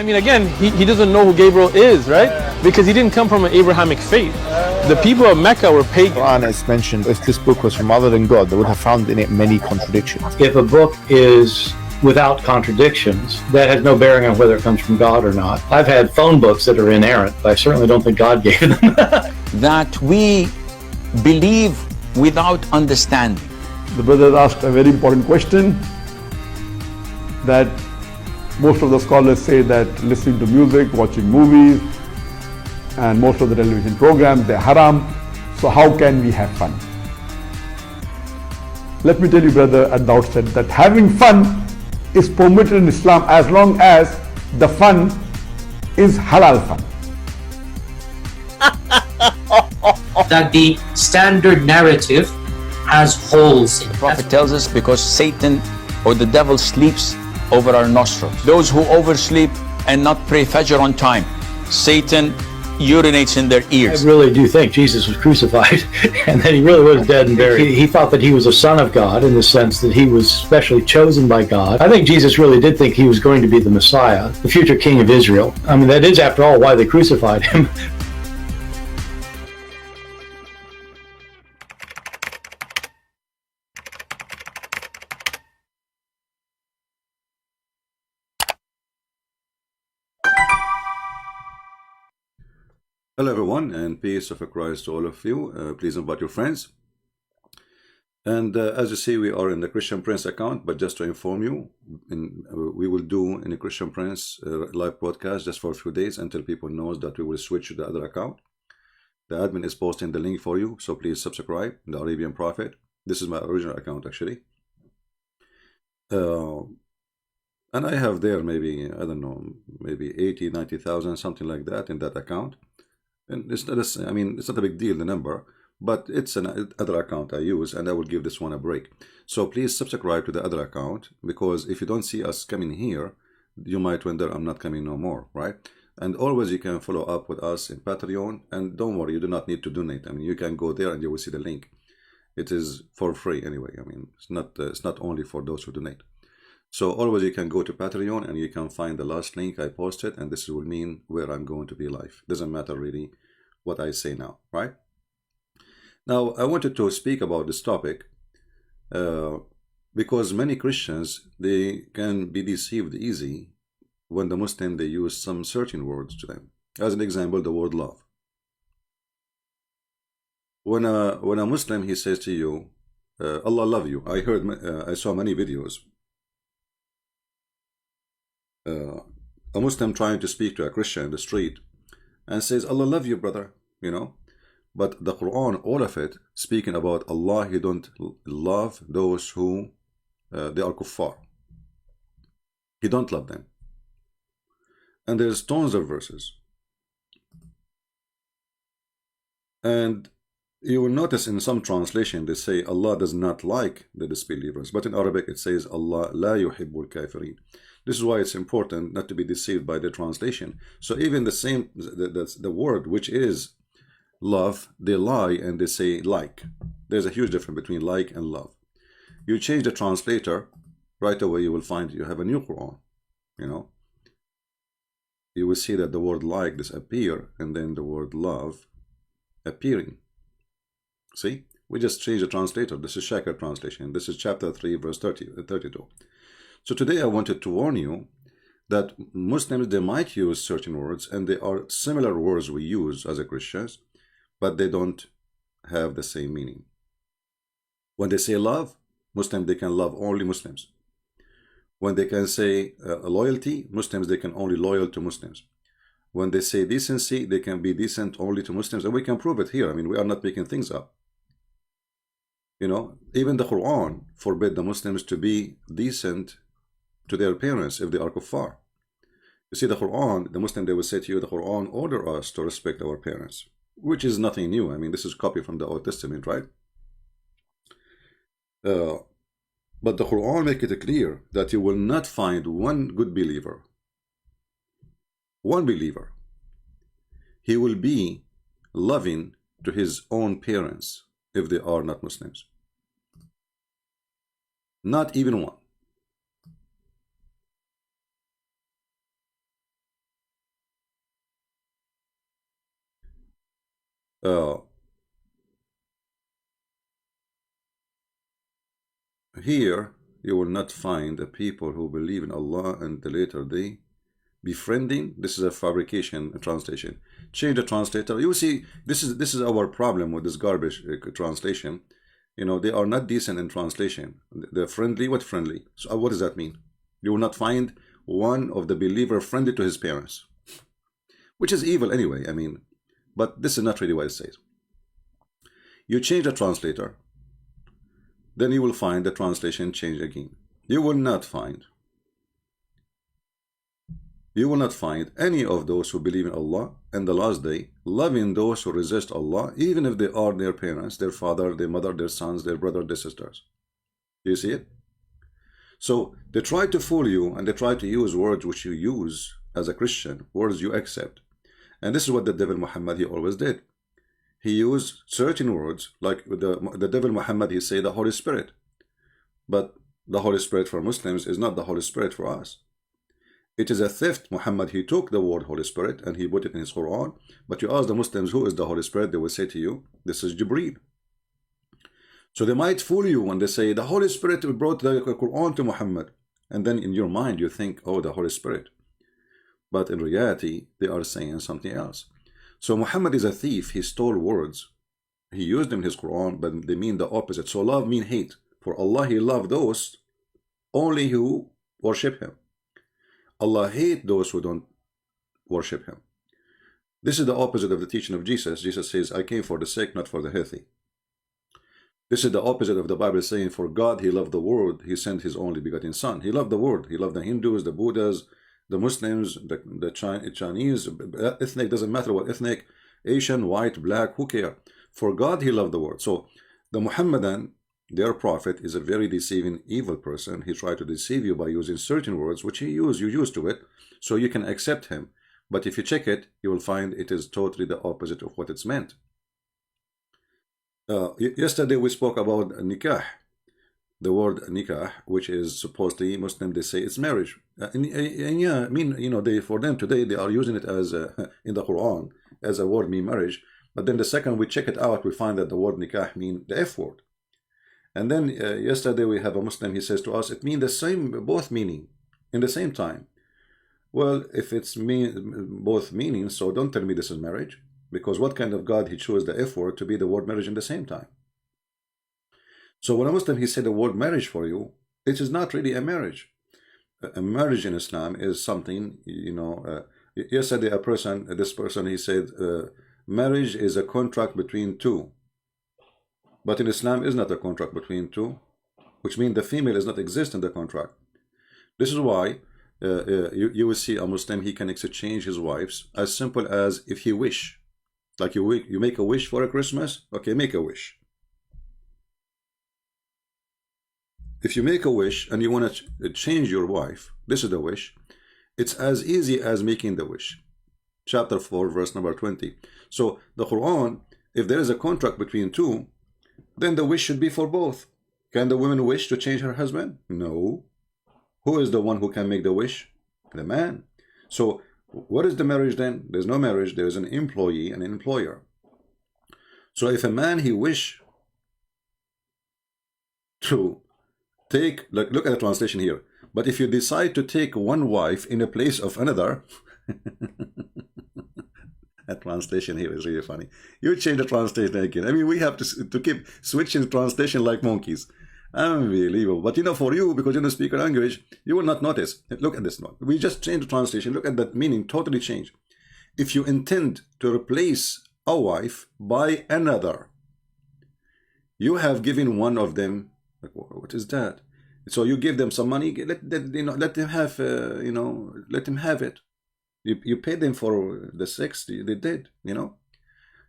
I mean, again, he doesn't know who Gabriel is, right? Because he didn't come from an Abrahamic faith. The people of Mecca were pagan. Quran is mentioned, if this book was from other than God, they would have found in it many contradictions. If a book is without contradictions, that has no bearing on whether it comes from God or not. I've had phone books that are inerrant, but I certainly don't think God gave them. That we believe without understanding. The brother asked a very important question, that most of the scholars say that listening to music, watching movies, and most of the television programs, they're haram. So how can we have fun? Let me tell you, brother, at the outset, that having fun is permitted in Islam as long as the fun is halal fun. That the standard narrative has holes in it. The Prophet tells us because Satan or the devil sleeps over our nostrils. Those who oversleep and not pray Fajr on time, Satan urinates in their ears. I really do think Jesus was crucified and that he really was dead and buried. He thought that he was a son of God in the sense that he was specially chosen by God. I think Jesus really did think he was going to be the Messiah, the future king of Israel. I mean, that is, after all, why they crucified him. Hello everyone, and peace of Christ to all of you. Please invite your friends. And as you see, we are in the Christian Prince account, but just to inform you, we will do in the Christian Prince live broadcast just for a few days until people knows that we will switch to the other account. The admin is posting the link for you, so please subscribe. The Arabian Prophet. This is my original account actually. And I have there maybe, I don't know, maybe 80, 90,000, something like that in that account. And it's not a, I mean, it's not a big deal, the number, but it's an other account I use, and I will give this one a break. So please subscribe to the other account, because if you don't see us coming here, you might wonder I'm not coming no more, right? And always you can follow up with us in Patreon, and don't worry, you do not need to donate. I mean, you can go there and you will see the link. It is for free anyway. I mean, it's not only for those who donate. So always you can go to Patreon and you can find the last link I posted, and this will mean where I'm going to be live. Doesn't matter really what I say now, right? Now I wanted to speak about this topic because many Christians, they can be deceived easy when the Muslim, they use some certain words to them. As an example, the word love. When a Muslim, he says to you, Allah love you. I saw many videos. A Muslim trying to speak to a Christian in the street and says, Allah love you, brother, you know. But the Quran, all of it, speaking about Allah, He don't love those who they are kuffar. He don't love them. And there's tons of verses. And you will notice in some translation they say Allah does not like the disbelievers, but in Arabic it says Allah la yuhibbul kafirin. This is why it's important not to be deceived by the translation. So even the same, the word which is love, they lie and they say like. There's a huge difference between like and love. You change the translator, right away you will find you have a new Quran. You know, you will see that the word like disappear and then the word love appearing. See, we just changed the translator. This is Shakir translation. This is chapter 3 verse 32. So today I wanted to warn you that Muslims, they might use certain words, and they are similar words we use as a Christians, but they don't have the same meaning. When they say love, Muslims, they can love only Muslims. When they can say loyalty, Muslims, they can only loyal to Muslims. When they say decency, they can be decent only to Muslims, and we can prove it here. I mean, we are not making things up. You know, even the Quran forbid the Muslims to be decent to their parents if they are kuffar. You see, the Quran, the Muslim, they will say to you, the Quran order us to respect our parents, which is nothing new. I mean, this is copied from the Old Testament, right? But the Quran make it clear that you will not find one good believer, one believer, he will be loving to his own parents if they are not Muslims. Not even one. Here you will not find a people who believe in Allah and the later day befriending. This is a fabrication translation. Change the translator. You see, this is our problem with this garbage translation. You know, they are not decent in translation. They're friendly. What friendly? So what does that mean? You will not find one of the believer friendly to his parents, which is evil anyway. I mean, but this is not really what it says. You change the translator, then you will find the translation change again. You will not find any of those who believe in Allah and the last day loving those who resist Allah, even if they are their parents, their father, their mother, their sons, their brother, their sisters. Do you see it? So they try to fool you, and they try to use words which you use as a Christian, words you accept. And this is what the devil Muhammad, he always did. He used certain words, like the devil Muhammad, he say the Holy Spirit. But the Holy Spirit for Muslims is not the Holy Spirit for us. It is a theft. Muhammad, he took the word Holy Spirit and he put it in his Quran. But you ask the Muslims, who is the Holy Spirit? They will say to you, this is Jibreel. So they might fool you when they say the Holy Spirit brought the Quran to Muhammad. And then in your mind you think, oh, the Holy Spirit. But in reality, they are saying something else. So Muhammad is a thief. He stole words. He used them in his Quran, but they mean the opposite. So love mean hate. For Allah, he loved those only who worship him. Allah hate those who don't worship him. This is the opposite of the teaching of Jesus. Jesus says, I came for the sick, not for the healthy. This is the opposite of the Bible saying, for God, he loved the world. He sent his only begotten son. He loved the world. He loved the Hindus, the Buddhas, the Muslims, the Chinese, ethnic, doesn't matter what ethnic, Asian, white, black, who care? For God, he loved the world. So the Muhammadan, their prophet, is a very deceiving, evil person. He tried to deceive you by using certain words, which you used to it, so you can accept him. But if you check it, you will find it is totally the opposite of what it's meant. Yesterday we spoke about nikah. The word nikah, which is supposedly Muslim, they say it's marriage. And yeah, I mean, you know, for them today, they are using it as in the Quran as a word mean marriage. But then the second we check it out, we find that the word nikah mean the F word. And then yesterday we have a Muslim, he says to us, it means the same, both meaning in the same time. Well, if it's both meanings, so don't tell me this is marriage, because what kind of God he chose the F word to be the word marriage in the same time? So when a Muslim, he said the word marriage for you, it is not really a marriage. A marriage in Islam is something, you know, yesterday this person, he said, marriage is a contract between two. But in Islam is not a contract between two, which means the female does not exist in the contract. This is why you will see a Muslim, he can exchange his wives as simple as if he wish. Like you make a wish for a Christmas, okay, make a wish. If you make a wish and you want to change your wife, this is the wish. It's as easy as making the wish. Chapter 4, verse number 20. So the Quran, if there is a contract between two, then the wish should be for both. Can the woman wish to change her husband? No. Who is the one who can make the wish? The man. So what is the marriage then? There's no marriage. There is an employee and an employer. So if a man, he wish to take, look at the translation here. But if you decide to take one wife in a place of another, that translation here is really funny. You change the translation again. I mean, we have to keep switching translation like monkeys. Unbelievable. But you know, for you, because you don't speak language, you will not notice. Look at this one. We just changed the translation. Look at that meaning, totally changed. If you intend to replace a wife by another, you have given one of them, like, what is that? So you give them some money, let them have, let them have it. You pay them for the sex they did, you know.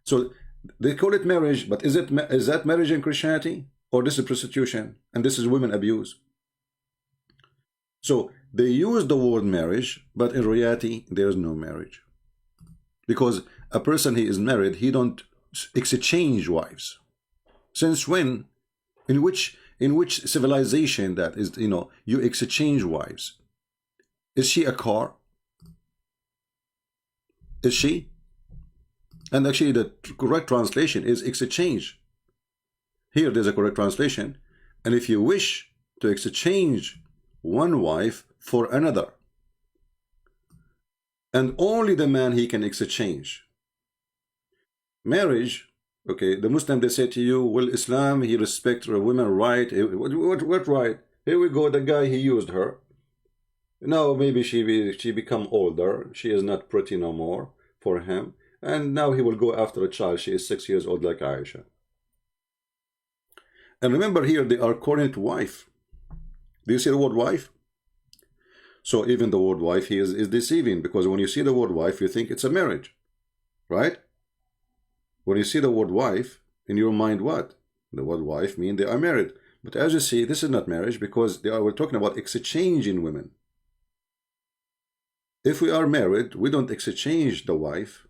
So they call it marriage, but is that marriage in Christianity, or this is prostitution and this is women abuse? So they use the word marriage, but in reality there is no marriage, because a person he is married, he don't exchange wives. Since when? In which civilization that is, you know, you exchange wives? Is she a car? Is she? And actually the correct translation is exchange. Here there's a correct translation. And if you wish to exchange one wife for another, and only the man he can exchange. Marriage, okay, the Muslim, they say to you, well, Islam, he respects a woman right. What right? Here we go, the guy, he used her. Now maybe she become older. She is not pretty no more for him. And now he will go after a child. She is 6 years old like Aisha. And remember here, they are current wife. Do you see the word wife? So even the word wife here is deceiving, because when you see the word wife, you think it's a marriage, right? When you see the word wife, in your mind, what? The word wife means they are married. But as you see, this is not marriage, because we're talking about exchanging women. If we are married, we don't exchange the wife.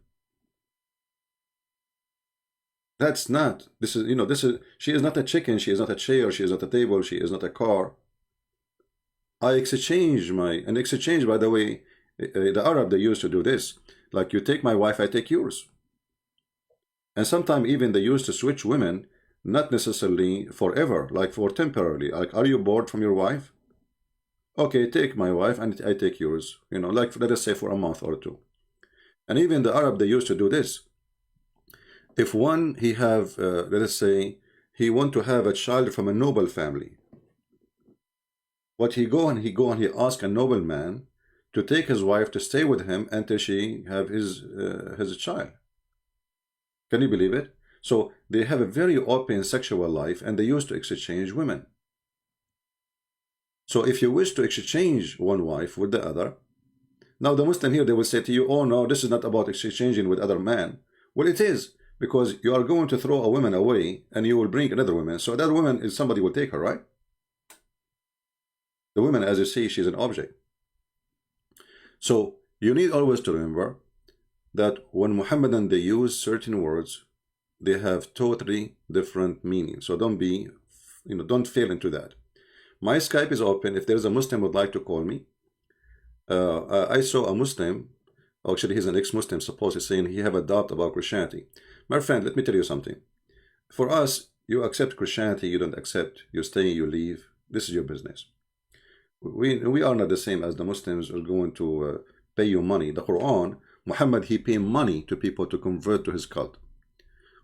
That's not, she is not a chicken, she is not a chair, she is not a table, she is not a car. I exchange and exchange, by the way, the Arab, they used to do this. Like, you take my wife, I take yours. And sometimes even they used to switch women, not necessarily forever, like for temporarily. Like, are you bored from your wife? Okay, take my wife and I take yours. Like, let us say for a month or two. And even the Arab, they used to do this. If one, he have, let us say, he want to have a child from a noble family. But he ask a nobleman to take his wife to stay with him until she have his child. Can you believe it? So they have a very open sexual life, and they used to exchange women. So if you wish to exchange one wife with the other, now the Muslim here, they will say to you, oh no, this is not about exchanging with other man. Well, it is, because you are going to throw a woman away and you will bring another woman. So that woman is somebody will take her, right? The woman, as you see, she's an object. So you need always to remember that when Muhammadan, they use certain words, they have totally different meanings. So don't be, don't fail into that. My Skype is open. If there's a Muslim who would like to call me, I saw a Muslim, actually he's an ex-Muslim, supposedly saying he have a doubt about Christianity. My friend, let me tell you something. For us, you accept Christianity, you don't accept, you stay, you leave. This is your business. We are not the same as the Muslims are going to pay you money. The Quran, Muhammad, he paid money to people to convert to his cult.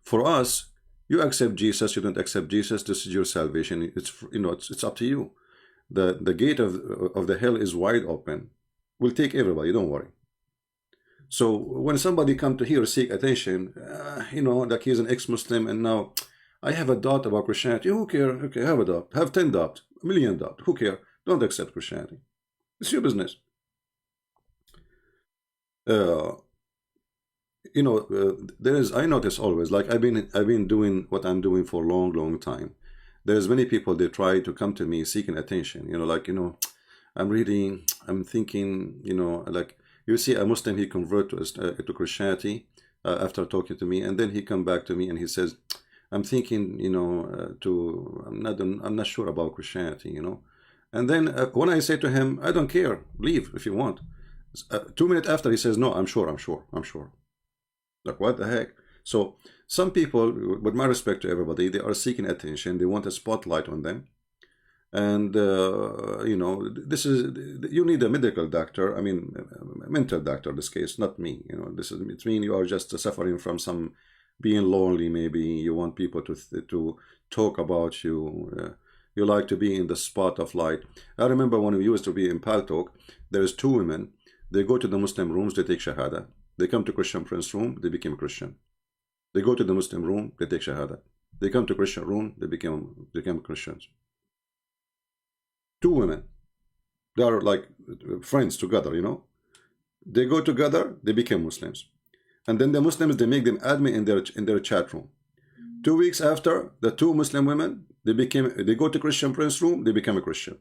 For us, you accept Jesus, you don't accept Jesus, this is your salvation. It's up to you. The gate of the hell is wide open. We'll take everybody, don't worry. So when somebody come to here seek attention, like he's an ex-Muslim and now I have a doubt about Christianity. Who care? Okay, have a doubt. Have 10 doubt, a million doubt. Who care? Don't accept Christianity. It's your business. There is, I notice always, like I've been doing what I'm doing for a long time. There's many people, they try to come to me seeking attention. I'm reading, I'm thinking, like you see a Muslim, he convert to Christianity after talking to me, and then he come back to me and he says, I'm thinking, I'm not sure about Christianity, And then when I say to him, I don't care, leave if you want. 2 minutes after, he says, no, I'm sure. Like, what the heck? So some people, with my respect to everybody, they are seeking attention. They want a spotlight on them. And, this is, you need a medical doctor. I mean, a mental doctor in this case, not me. It means you are just suffering from some being lonely. Maybe you want people to talk about you. You like to be in the spot of light. I remember when we used to be in Paltalk, there's 2 women. They go to the Muslim rooms, they take Shahada. They come to Christian Prince room, they became Christian. They go to the Muslim room, they take Shahada. They come to Christian room, they became Christians. 2 women. They are like friends together, They go together, they became Muslims. And then the Muslims, they make them admin in their chat room. 2 weeks after, the 2 Muslim women, they go to Christian Prince room, they become a Christian.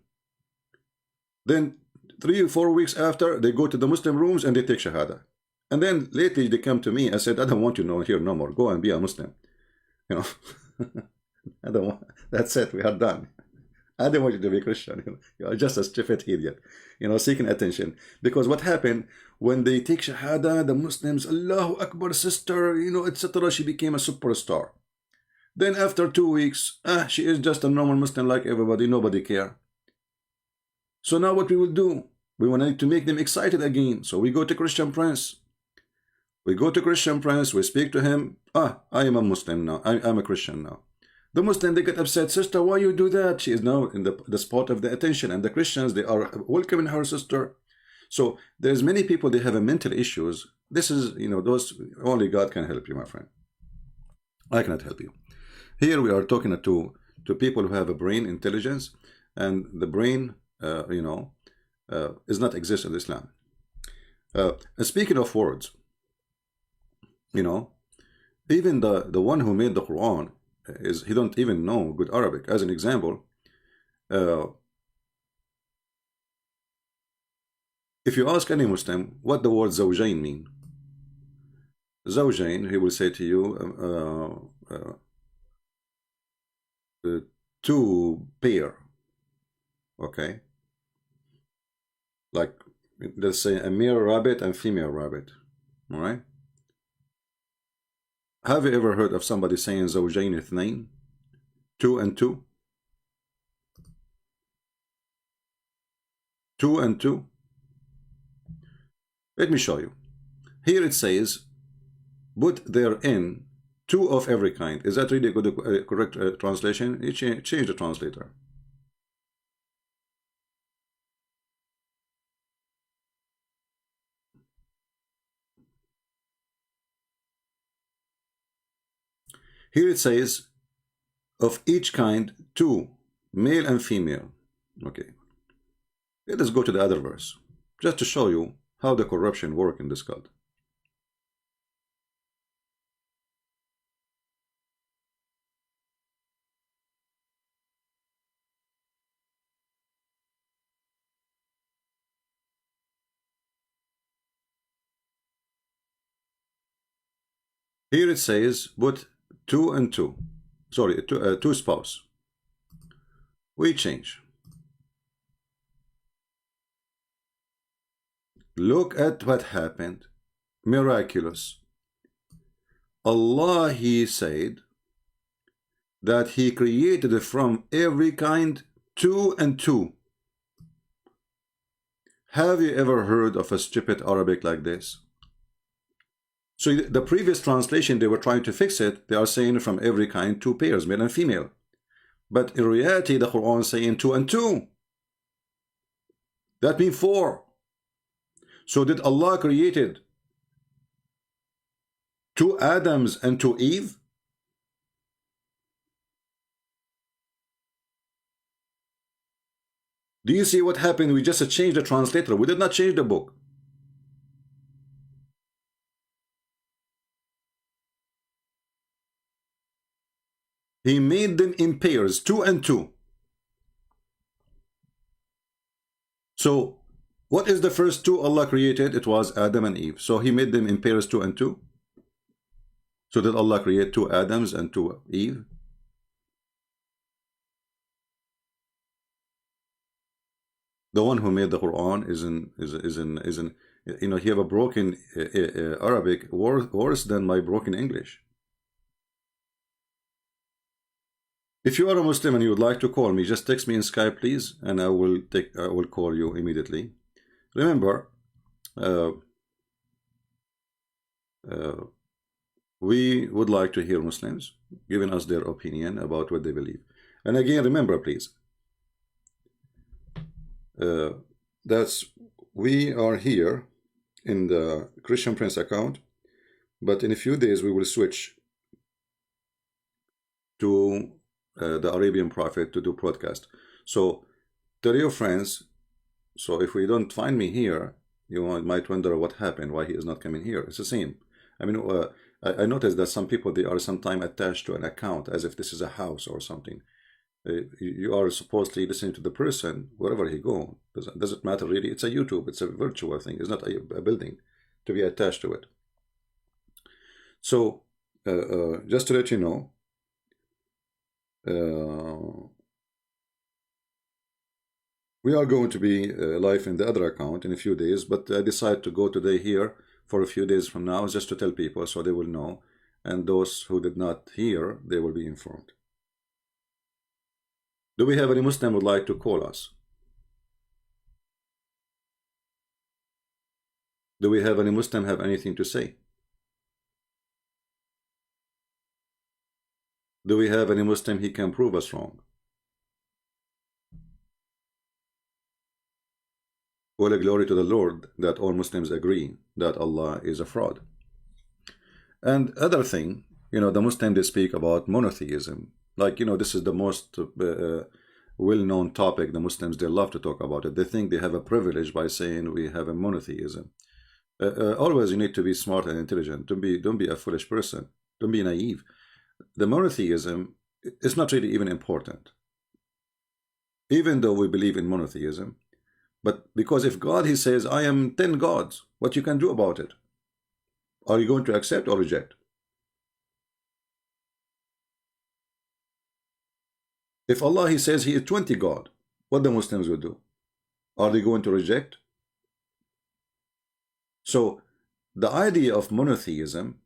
Then 3 or 4 weeks after, they go to the Muslim rooms and they take Shahada. And then lately they come to me. I said, I don't want you here no more. Go and be a Muslim. I don't want. That's it. We are done. I don't want you to be Christian. You are just a stupid idiot, seeking attention. Because what happened when they take Shahada, the Muslims, Allahu Akbar, sister, etc., she became a superstar. Then after 2 weeks, she is just a normal Muslim like everybody, nobody care. So now what we will do? We want to make them excited again. So we go to Christian Prince. We go to Christian Prince, we speak to him. I am a Muslim now. I'm a Christian now. The Muslim, they get upset. Sister, why you do that? She is now in the spot of the attention. And the Christians, they are welcoming her sister. So there's many people, they have mental issues. This is, those, only God can help you, my friend. I cannot help you. Here we are talking to people who have a brain intelligence, and the brain, is not exist in Islam. And speaking of words, even the one who made the Quran he don't even know good Arabic. As an example, if you ask any Muslim what the word zawjain mean, zawjain, he will say to you, two pair. Okay, like let's say a male rabbit and female rabbit. All right. Have you ever heard of somebody saying zawjain ithnain, 2 and 2? 2 and 2. Let me show you. Here it says, put therein 2 of every kind. Is that really a good, correct translation? You change the translator. Here it says, of each kind, 2, male and female. Okay. Let us go to the other verse, just to show you how the corruption works in this cult. Here it says, put 2 and 2. Sorry, 2 spouse. We change. Look at what happened. Miraculous. Allah, He said that He created from every kind 2 and 2. Have you ever heard of a stupid Arabic like this? So the previous translation, they were trying to fix it. They are saying from every kind 2 pairs, male and female. But in reality, the Quran is saying 2 and 2. That means 4. So did Allah created 2 Adams and 2 Eve? Do you see what happened? We just changed the translator. We did not change the book. He made them in pairs, 2 and 2. So, what is the first 2 Allah created? It was Adam and Eve. So He made them in pairs, 2 and 2. So did Allah create 2 Adams and 2 Eve? The one who made the Quran he have a broken Arabic worse than my broken English. If you are a Muslim and you would like to call me, just text me in Skype, please, and I will call you immediately. Remember, we would like to hear Muslims giving us their opinion about what they believe. And again, remember, please, we are here in the Christian Prince account, but in a few days we will switch to the Arabian Prophet to do broadcast. So tell your friends. So if we don't find me here, you might wonder what happened, why he is not coming here. It's the same. I mean, I noticed that some people, they are sometimes attached to an account as if this is a house or something. You are supposedly listening to the person wherever he go. Doesn't matter really. It's a YouTube. It's a virtual thing. It's not a building to be attached to it. So just to let you know, We are going to be live in the other account in a few days, but I decided to go today here for a few days from now just to tell people so they will know, and those who did not hear, they will be informed. Do we have any Muslim who would like to call us? Do we have any Muslim have anything to say? Do we have any Muslim he can prove us wrong? All glory to the Lord that all Muslims agree that Allah is a fraud. And other thing, you know, the Muslims, they speak about monotheism. Like, you know, this is the most well-known topic. The Muslims, they love to talk about it. They think they have a privilege by saying we have a monotheism. Always you need to be smart and intelligent. Don't be a foolish person. Don't be naive. The monotheism is not really even important. Even though we believe in monotheism, but because if God, he says, I am 10 gods, what you can do about it? Are you going to accept or reject? If Allah, he says he is 20 God, what the Muslims will do? Are they going to reject? So the idea of monotheism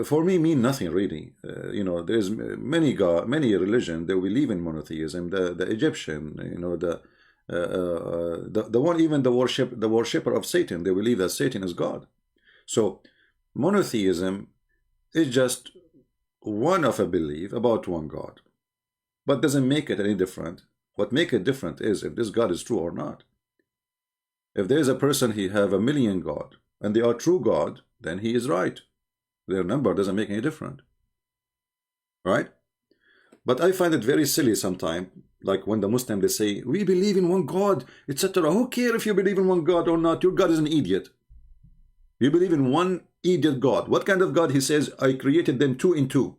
for me mean nothing really. You know, there's many religion that believe in monotheism. The Egyptian, you know, the one, even the worshipper of Satan, they believe that Satan is God. So monotheism is just one of a belief about one God, but doesn't make it any different. What make it different is if this God is true or not. If there is a person he have 1 million God and they are true God, then he is right. Their number doesn't make any difference, right? But I find it very silly sometimes, like when the Muslim, they say we believe in one God, etc. Who cares if you believe in one God or not? Your God is an idiot. You believe in one idiot God. What kind of God? He says I created them 2 in 2.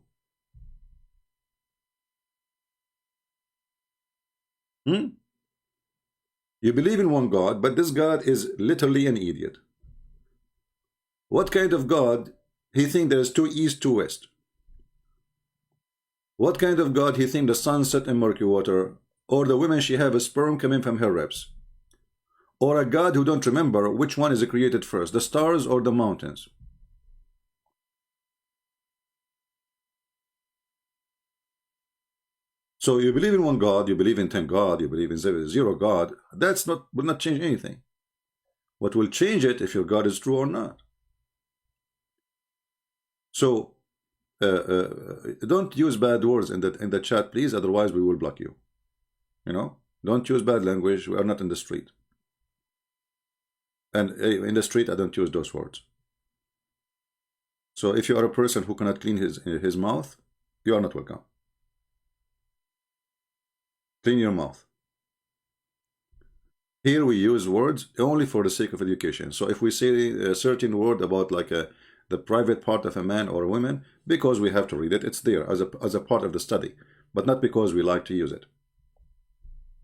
You believe in one God, but this God is literally an idiot. What kind of God? He thinks there's 2 east, 2 west. What kind of God? He thinks the sun set in murky water, or the woman, she have a sperm coming from her ribs, or a God who don't remember which one is created first, the stars or the mountains. So you believe in one God, you believe in 10 God, you believe in 0 God. That's not, will not change anything. What will change it if your God is true or not? So don't use bad words in the chat, please. Otherwise, we will block you. You know, don't use bad language. We are not in the street, and in the street, I don't use those words. So if you are a person who cannot clean his mouth, you are not welcome. Clean your mouth. Here we use words only for the sake of education. So if we say a certain word about like the private part of a man or a woman, because we have to read it, it's there as a part of the study, but not because we like to use it.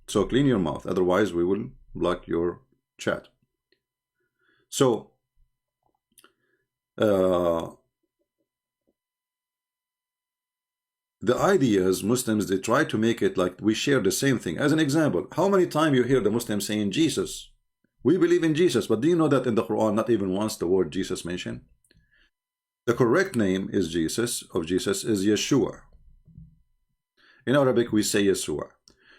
So clean your mouth, otherwise we will block your chat. So the idea is Muslims, they try to make it like we share the same thing. As an example, how many times you hear the Muslims saying Jesus? We believe in Jesus, but do you know that in the Quran not even once the word Jesus mentioned? The correct name is Jesus, of Jesus is Yeshua. In Arabic we say Yeshua.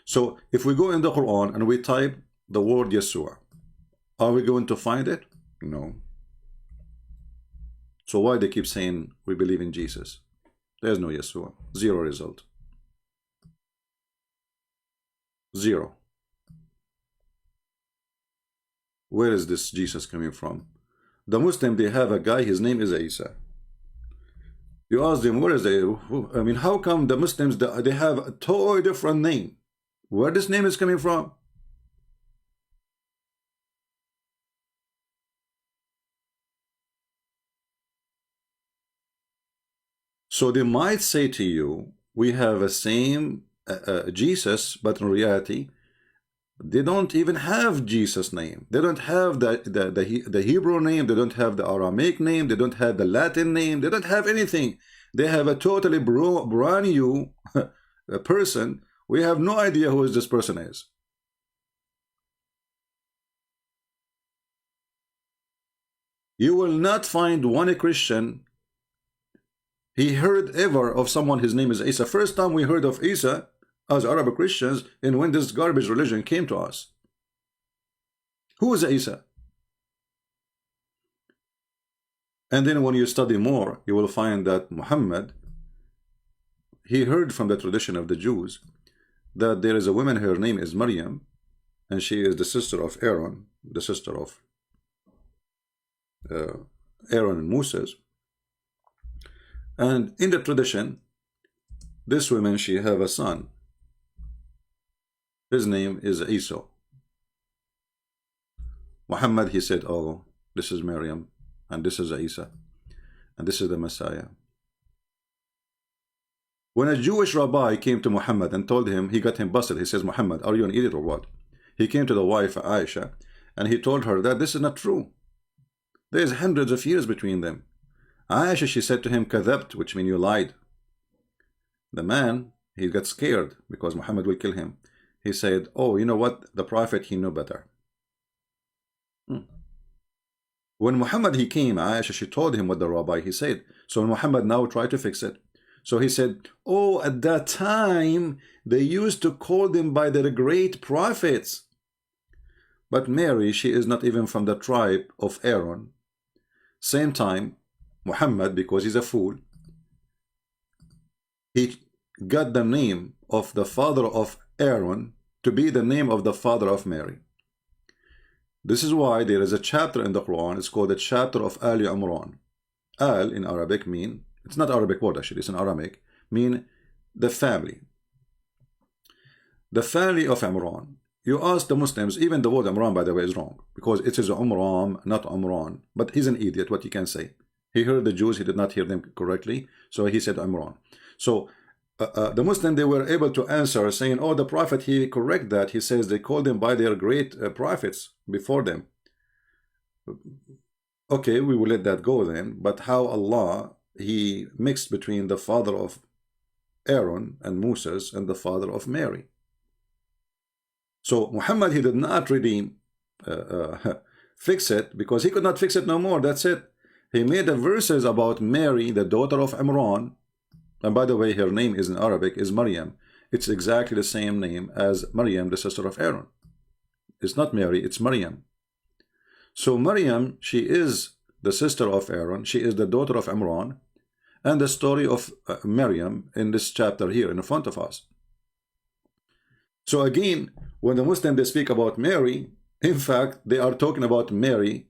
So if we go in the Quran and we type the word Yeshua, are we going to find it? No. So why they keep saying we believe in Jesus? There's no Yeshua. 0 result. 0. Where is this Jesus coming from? The Muslim, they have a guy, his name is Isa. You ask them, where is they? I mean, how come the Muslims, they have a totally different name? Where this name is coming from? So they might say to you, we have a same Jesus, but in reality, they don't even have Jesus' name. They don't have the Hebrew name. They don't have the Aramaic name. They don't have the Latin name. They don't have anything. They have a totally brand new person. We have no idea who this person is. You will not find one Christian he heard ever of someone his name is Isa. First time we heard of Isa as Arab Christians and when this garbage religion came to us. Who is Isa? And then when you study more, you will find that Muhammad, he heard from the tradition of the Jews that there is a woman, her name is Maryam, and she is the sister of Aaron, the sister of Aaron and Moses. And in the tradition, this woman, she have a son. His name is Isa. Muhammad, he said, oh, this is Maryam, and this is Isa, and this is the Messiah. When a Jewish rabbi came to Muhammad and told him, he got him busted. He says, Muhammad, are you an idiot or what? He came to the wife Aisha and he told her that this is not true. There is hundreds of years between them. Aisha, she said to him, kadhabt, which means you lied. The man, he got scared because Muhammad will kill him. He said, oh, you know what? The prophet, he knew better. When Muhammad, he came, Aisha, she told him what the rabbi, he said. So Muhammad now tried to fix it. So he said, oh, at that time, they used to call them by their great prophets. But Mary, she is not even from the tribe of Aaron. Same time, Muhammad, because he's a fool, he got the name of the father of Aaron to be the name of the father of Mary. This is why there is a chapter in the Quran, it's called the chapter of Al Imran. Al in Arabic mean, it's not Arabic word actually, it's in Aramaic, mean the family. The family of Imran. You ask the Muslims, even the word Imran, by the way, is wrong, because it is Umram, not Umran. But he's an idiot, what you can say. He heard the Jews, he did not hear them correctly, so he said Imran. So the Muslim, they were able to answer saying, oh, the prophet, he correct that. He says they called them by their great prophets before them. Okay, we will let that go then. But how Allah, he mixed between the father of Aaron and Moses and the father of Mary. So Muhammad, he did not really fix it, because he could not fix it no more. That's it. He made the verses about Mary, the daughter of Imran. And by the way, her name is in Arabic is Maryam. It's exactly the same name as Maryam, the sister of Aaron. It's not Mary, it's Maryam. So Maryam, she is the sister of Aaron. She is the daughter of Imran. And the story of Maryam in this chapter here in front of us. So again, when the Muslims, they speak about Mary, in fact, they are talking about Mary,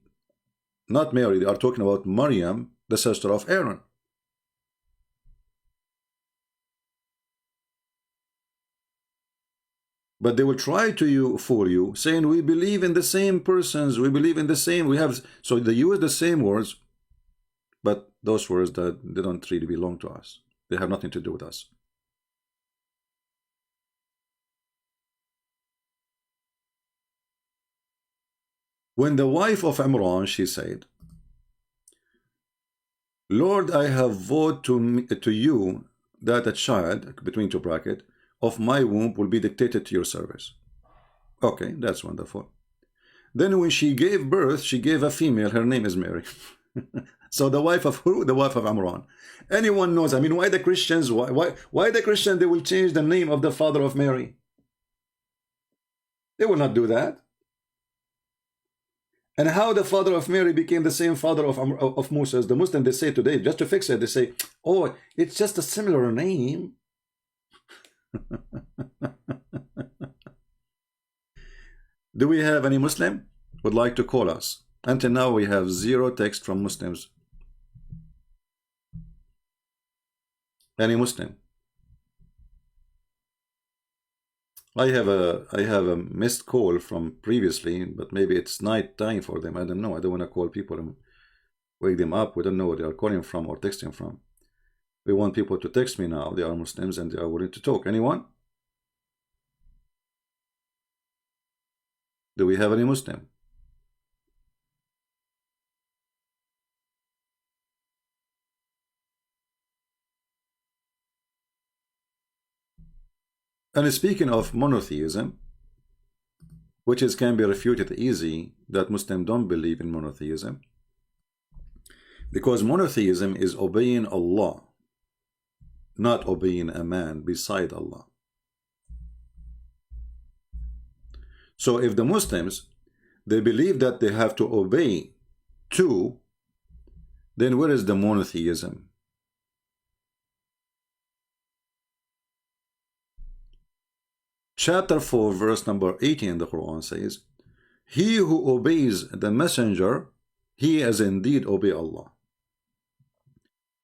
not Mary, they are talking about Maryam, the sister of Aaron. But they will try to fool you, saying we believe in the same persons, we believe in the same, we have, so they use the same words, but those words that they don't really belong to us. They have nothing to do with us. When the wife of Imran, she said, Lord, I have vowed to you that a child, between two brackets, of my womb will be dictated to your service. Okay, that's wonderful. Then when she gave birth, she gave a female, her name is Mary. So the wife of who? The wife of Imran. Anyone knows, I mean, why the Christians, why the Christian, they will change the name of the father of Mary? They will not do that. And how the father of Mary became the same father of Moses, the Muslim, they say today, just to fix it, they say, oh, it's just a similar name. Do we have any Muslim would like to call us? Until now, we have zero text from Muslims. Any Muslim? I have a missed call from previously, but maybe it's night time for them. I don't know. I don't want to call people and wake them up. We don't know where they are calling from or texting from. We want people to text me now. They are Muslims and they are willing to talk. Anyone? Do we have any Muslim? And speaking of monotheism, which can be refuted easy, that Muslims don't believe in monotheism. Because monotheism is obeying Allah, not obeying a man beside Allah. So if the Muslims, they believe that they have to obey two, then where is the monotheism? Chapter 4 verse number 18 in the Quran says, he who obeys the messenger, he has indeed obey Allah.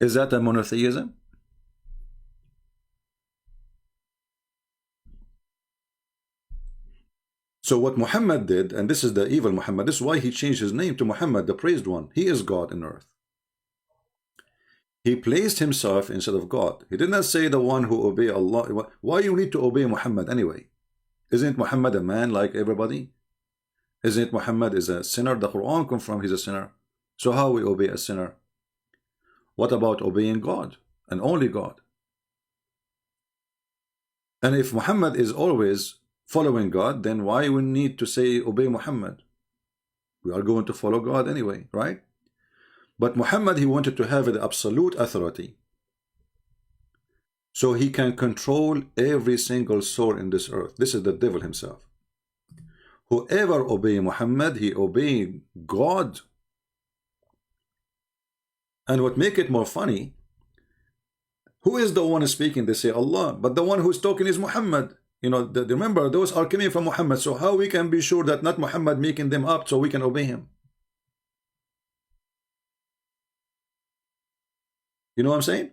Is that a monotheism? So what Muhammad did, and this is the evil Muhammad, this is why he changed his name to Muhammad, the praised one. He is God in earth. He placed himself instead of God. He did not say the one who obey Allah. Why you need to obey Muhammad anyway? Isn't Muhammad a man like everybody? Isn't Muhammad is a sinner? The Quran confirms he's a sinner. So how we obey a sinner? What about obeying God and only God? And if Muhammad is always following God, then why we need to say obey Muhammad? We are going to follow God anyway, right? But Muhammad, he wanted to have the absolute authority, so he can control every single soul in this earth. This is the devil himself. Whoever obey Muhammad, he obey God. And what make it more funny, who is the one speaking? They say Allah, but the one who's talking is Muhammad. You know, remember, those are coming from Muhammad. So how we can be sure that not Muhammad making them up so we can obey him? You know what I'm saying?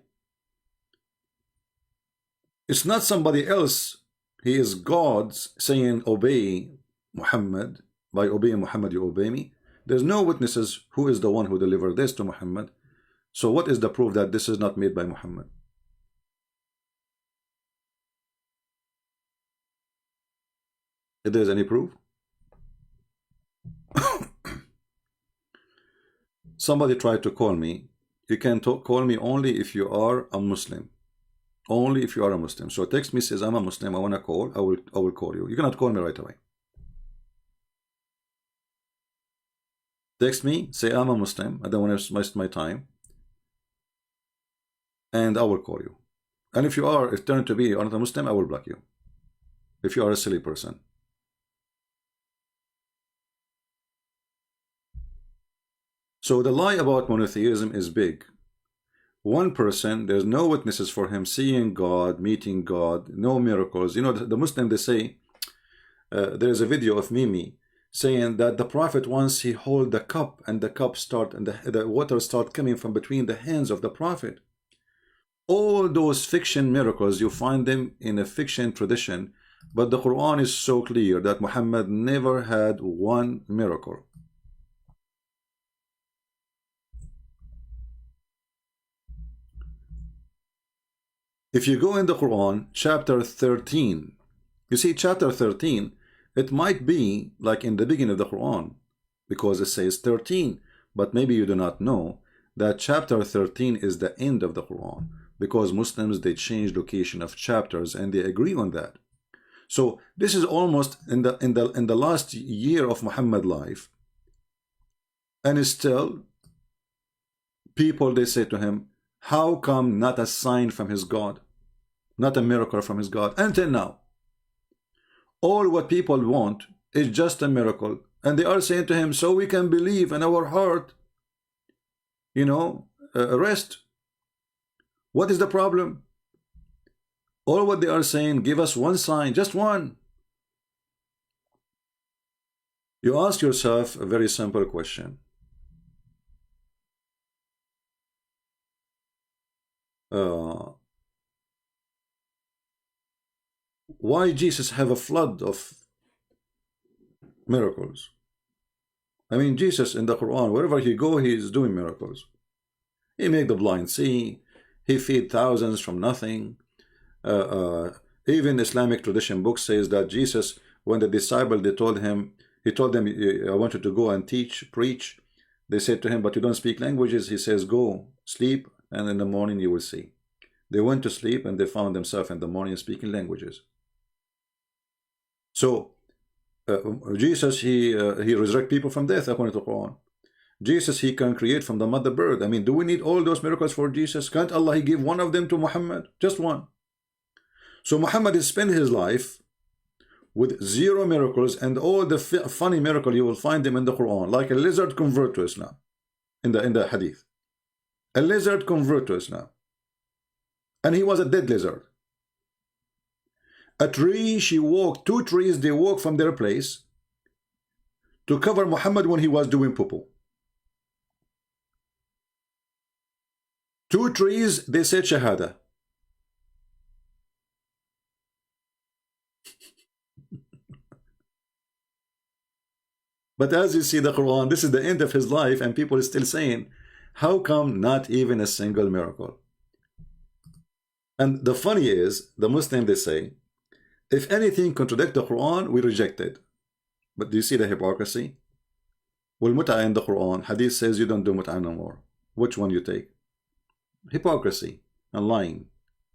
It's not somebody else. He is God saying obey Muhammad. By obeying Muhammad you obey me. There's no witnesses who is the one who delivered this to Muhammad. So what is the proof that this is not made by Muhammad? If there's any proof? Somebody tried to call me. You can call me only if you are a Muslim. Only if you are a Muslim. So text me, says I'm a Muslim, I want to call, I will call you. You cannot call me right away. Text me, say I'm a Muslim, I don't want to waste my time, and I will call you. And if you are, if turn to be you're not a Muslim, I will block you. If you are a silly person. So the lie about monotheism is big. One person, there's no witnesses for him seeing God, meeting God, no miracles. You know, the Muslim, they say, there's a video of Mimi saying that the Prophet, once he hold the cup and the cup start and the water start coming from between the hands of the Prophet. All those fiction miracles, you find them in a fiction tradition, but the Quran is so clear that Muhammad never had one miracle. If you go in the Quran, chapter 13, you see chapter 13, it might be like in the beginning of the Quran, because it says 13, but maybe you do not know that chapter 13 is the end of the Quran, because Muslims, they change location of chapters and they agree on that. So this is almost in the last year of Muhammad's life, and still people, they say to him, how come not a sign from his God, not a miracle from his God? Until now, all what people want is just a miracle, and they are saying to him, so we can believe in our heart, you know, rest. What is the problem? All what they are saying, give us one sign, just one. You ask yourself a very simple question. Why Jesus have a flood of miracles? I mean, Jesus in the Quran, wherever he go, he is doing miracles. He make the blind see, he feed thousands from nothing. Even Islamic tradition book says that Jesus, when the disciple, he told them, I want you to go and teach, preach. They said to him, but you don't speak languages. He says, go, sleep, and in the morning you will see. They went to sleep and they found themselves in the morning speaking languages. So Jesus, he resurrect people from death according to the Quran. Jesus, he can create from the mother bird. I mean, do we need all those miracles for Jesus? Can't Allah, he give one of them to Muhammad? Just one. So Muhammad has spent his life with 0 miracles, and all the funny miracle you will find them in the Quran, like a lizard convert to Islam in the hadith. A lizard convert to Islam, and he was a dead lizard. A tree, she walked, 2 trees, they walked from their place to cover Muhammad when he was doing poo-poo. 2 trees, they said Shahada. But as you see the Quran, this is the end of his life, and people are still saying, how come not even a single miracle? And the funny is, the Muslim, they say, if anything contradicts the Quran, we reject it. But do you see the hypocrisy? Well, mut'ah in the Quran, hadith says you don't do mut'ah no more. Which one you take? Hypocrisy and lying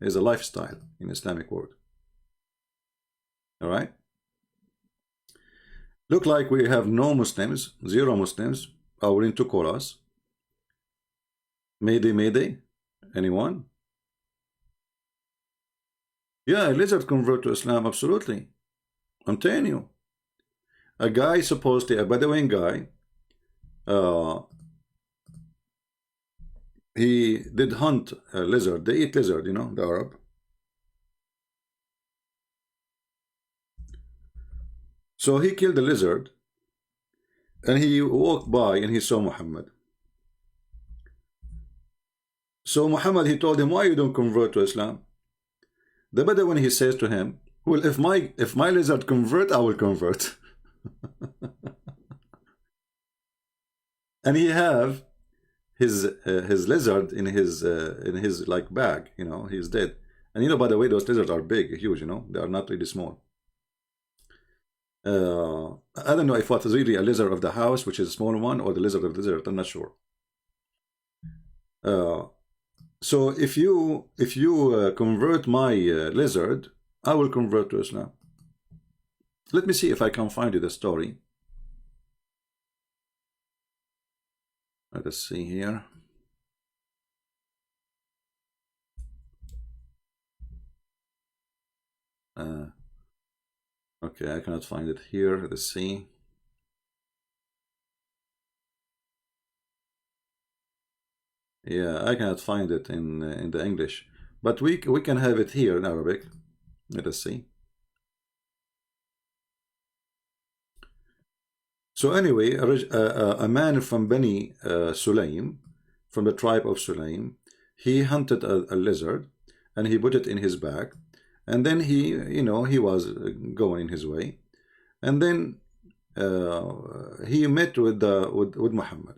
is a lifestyle in Islamic world. Alright? Look like we have no Muslims, 0 Muslims are willing to call us. Mayday, mayday. Anyone? Yeah, a lizard convert to Islam, absolutely. I'm telling you. A guy, supposedly a Bedouin guy, he did hunt a lizard. They eat lizard, you know, the Arab. So he killed the lizard, and he walked by and he saw Muhammad. So Muhammad, he told him, why you don't convert to Islam? The Bedouin, he says to him, well, if my lizard convert, I will convert. And he have his lizard in his like bag, you know, he's dead. And you know, by the way, those lizards are big, huge, you know, they are not really small. I don't know if it was really a lizard of the house, which is a small one, or the lizard of the desert. I'm not sure. So if you convert my lizard, I will convert to Islam. Let me see if I can find you the story. Let us see here. Okay, I cannot find it here. Let's see. Yeah, I cannot find it in the English, but we can have it here in Arabic. Let us see. So anyway, a man from Bani Sulaim, from the tribe of Sulaim, he hunted a lizard and he put it in his bag, and then he, you know, he was going his way, and then he met with Muhammad.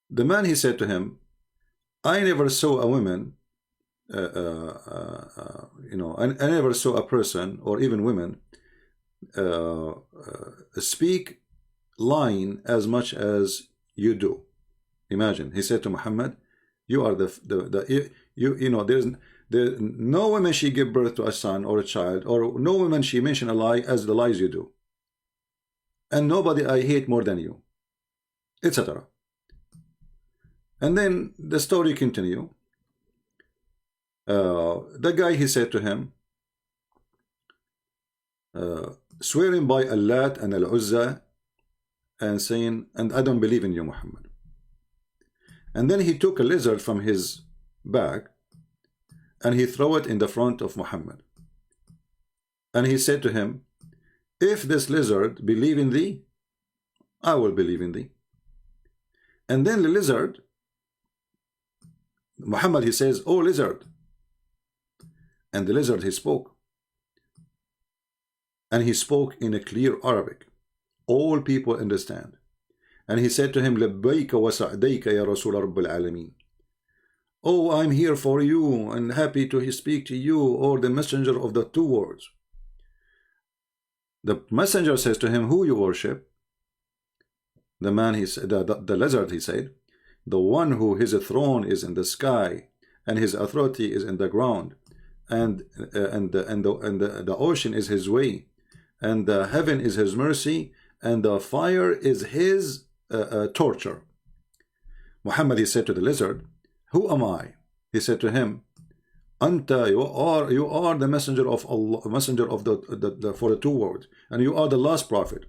The man, he said to him, I never saw a woman, you know, I never saw a person or even women speak lying as much as you do. Imagine, he said to Muhammad, you are you know, there's no woman she give birth to a son or a child, or no woman she mention a lie as the lies you do, and nobody I hate more than you, etc. And then the story continue. The guy, he said to him, swearing by Allah and Al-Uzza, and saying, and I don't believe in you, Muhammad. And then he took a lizard from his bag and he threw it in the front of Muhammad. And he said to him, if this lizard believe in thee, I will believe in thee. And then the lizard, Muhammad, he says, oh lizard. And the lizard, he spoke. And he spoke in a clear Arabic. All people understand. And he said to him, لبيك وسعديك يا رسول رب العالمين. Oh, I'm here for you and happy to speak to you, or the messenger of the 2 words. The messenger says to him, who you worship? The man, he said, the lizard, he said, the one who his throne is in the sky and his authority is in the ground, and the ocean is his way, and the heaven is his mercy, and the fire is his torture. Muhammad, he said to the lizard, who am I? He said to him, Anta, you are the messenger of Allah, messenger of the for the two words, and you are the last prophet.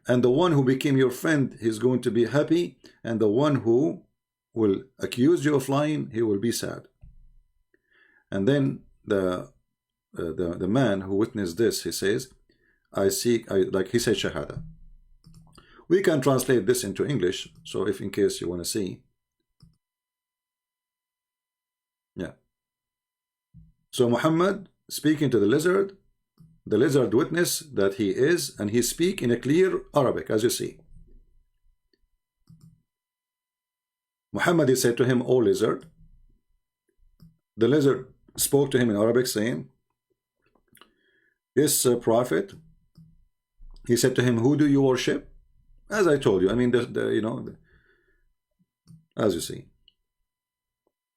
And the one who became your friend, he's going to be happy, and the one who will accuse you of lying, he will be sad. And then the man who witnessed this, he says, like he said, Shahada. We can translate this into English, so if in case you want to see. Yeah. So Muhammad speaking to the lizard witnessed that he is, and he speak in a clear Arabic, as you see. Muhammad, he said to him, O lizard. The lizard spoke to him in Arabic, saying, Yes, prophet. He said to him, who do you worship? As I told you, I mean, as you see.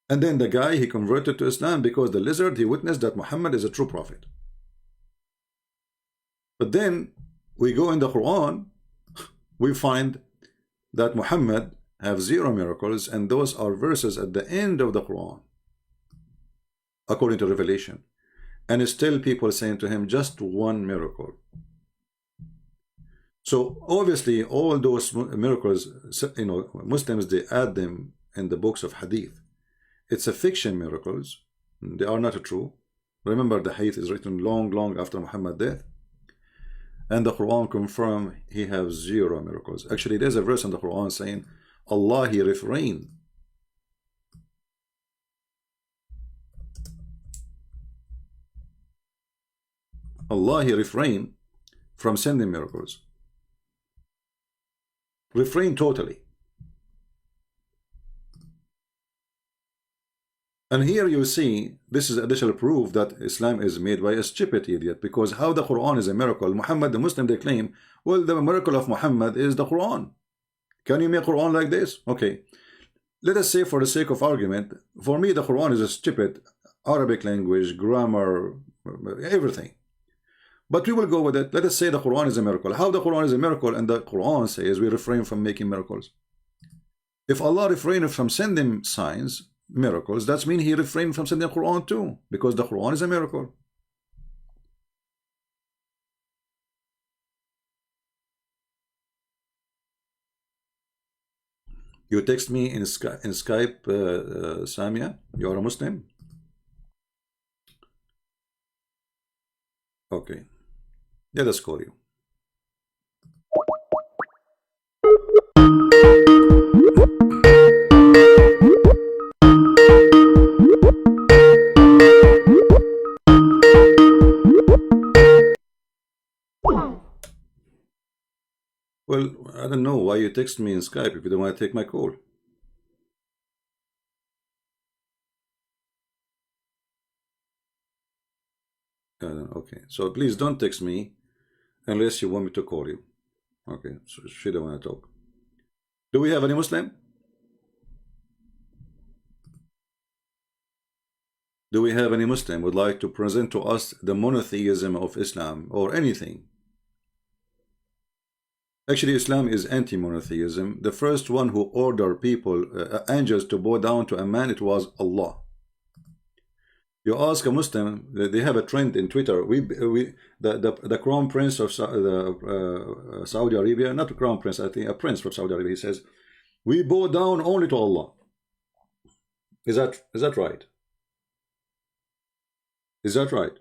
And then the guy, he converted to Islam because the lizard, he witnessed that Muhammad is a true prophet. But then we go in the Quran, we find that Muhammad have 0 miracles, and those are verses at the end of the Quran, according to Revelation. And still people saying to him, just 1 miracle. So obviously all those miracles, Muslims, they add them in the books of Hadith. It's a fiction miracles. They are not true. Remember, the Hadith is written long after Muhammad's death. And the Quran confirm he has 0 miracles. Actually, there's a verse in the Quran saying, Allah, he refrained. Allah, he refrained from sending miracles. Refrain totally. And here you see, this is additional proof that Islam is made by a stupid idiot, because how the Quran is a miracle? Muhammad, the Muslim, they claim, well, the miracle of Muhammad is the Quran. Can you make Quran like this? Okay. Let us say, for the sake of argument, for me, the Quran is a stupid Arabic language, grammar, everything. But we will go with it. Let us say the Quran is a miracle. How the Quran is a miracle? And the Quran says we refrain from making miracles. If Allah refrained from sending signs, miracles, that means he refrained from sending the Quran too, because the Quran is a miracle. You text me in Skype, Samia, you are a Muslim? Okay. Let us call you. Well, I don't know why you text me in Skype if you don't want to take my call. Okay, so please don't text me unless you want me to call you. Okay, so she don't want to talk. Do we have any Muslim? Do we have any Muslim would like to present to us the monotheism of Islam or anything? Actually, Islam is anti-monotheism. The first one who ordered people, angels, to bow down to a man, it was Allah. You ask a Muslim, they have a trend in Twitter. The crown prince of Saudi Arabia, not a crown prince, I think a prince from Saudi Arabia, he says, we bow down only to Allah. Is that right? Is that right?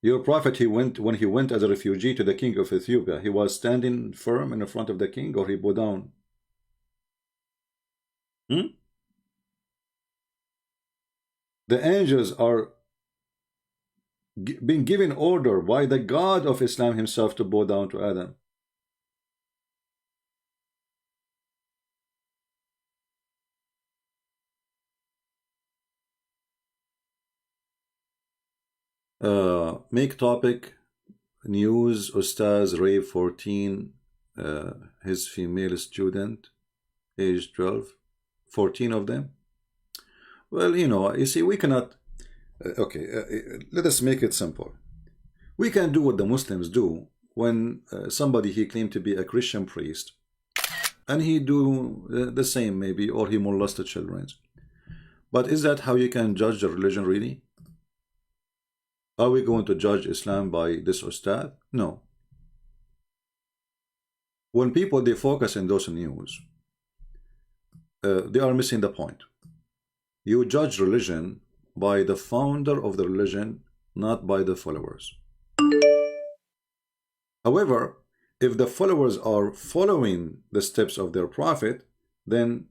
Your prophet, when he went as a refugee to the king of Ethiopia, he was standing firm in the front of the king, or he bowed down? The angels are being given order by the God of Islam himself to bow down to Adam. Make topic news. Ustaz rape 14 his female student age 12, 14 of them. Well, you see, we cannot okay, let us make it simple. We can do what the Muslims do. when somebody he claimed to be a Christian priest, and he do the same maybe, or he molested children. But is that how you can judge the religion really? Are we going to judge Islam by this ustad? No. When people they focus in those news, they are missing the point. You judge religion by the founder of the religion, not by the followers. However, if the followers are following the steps of their prophet, then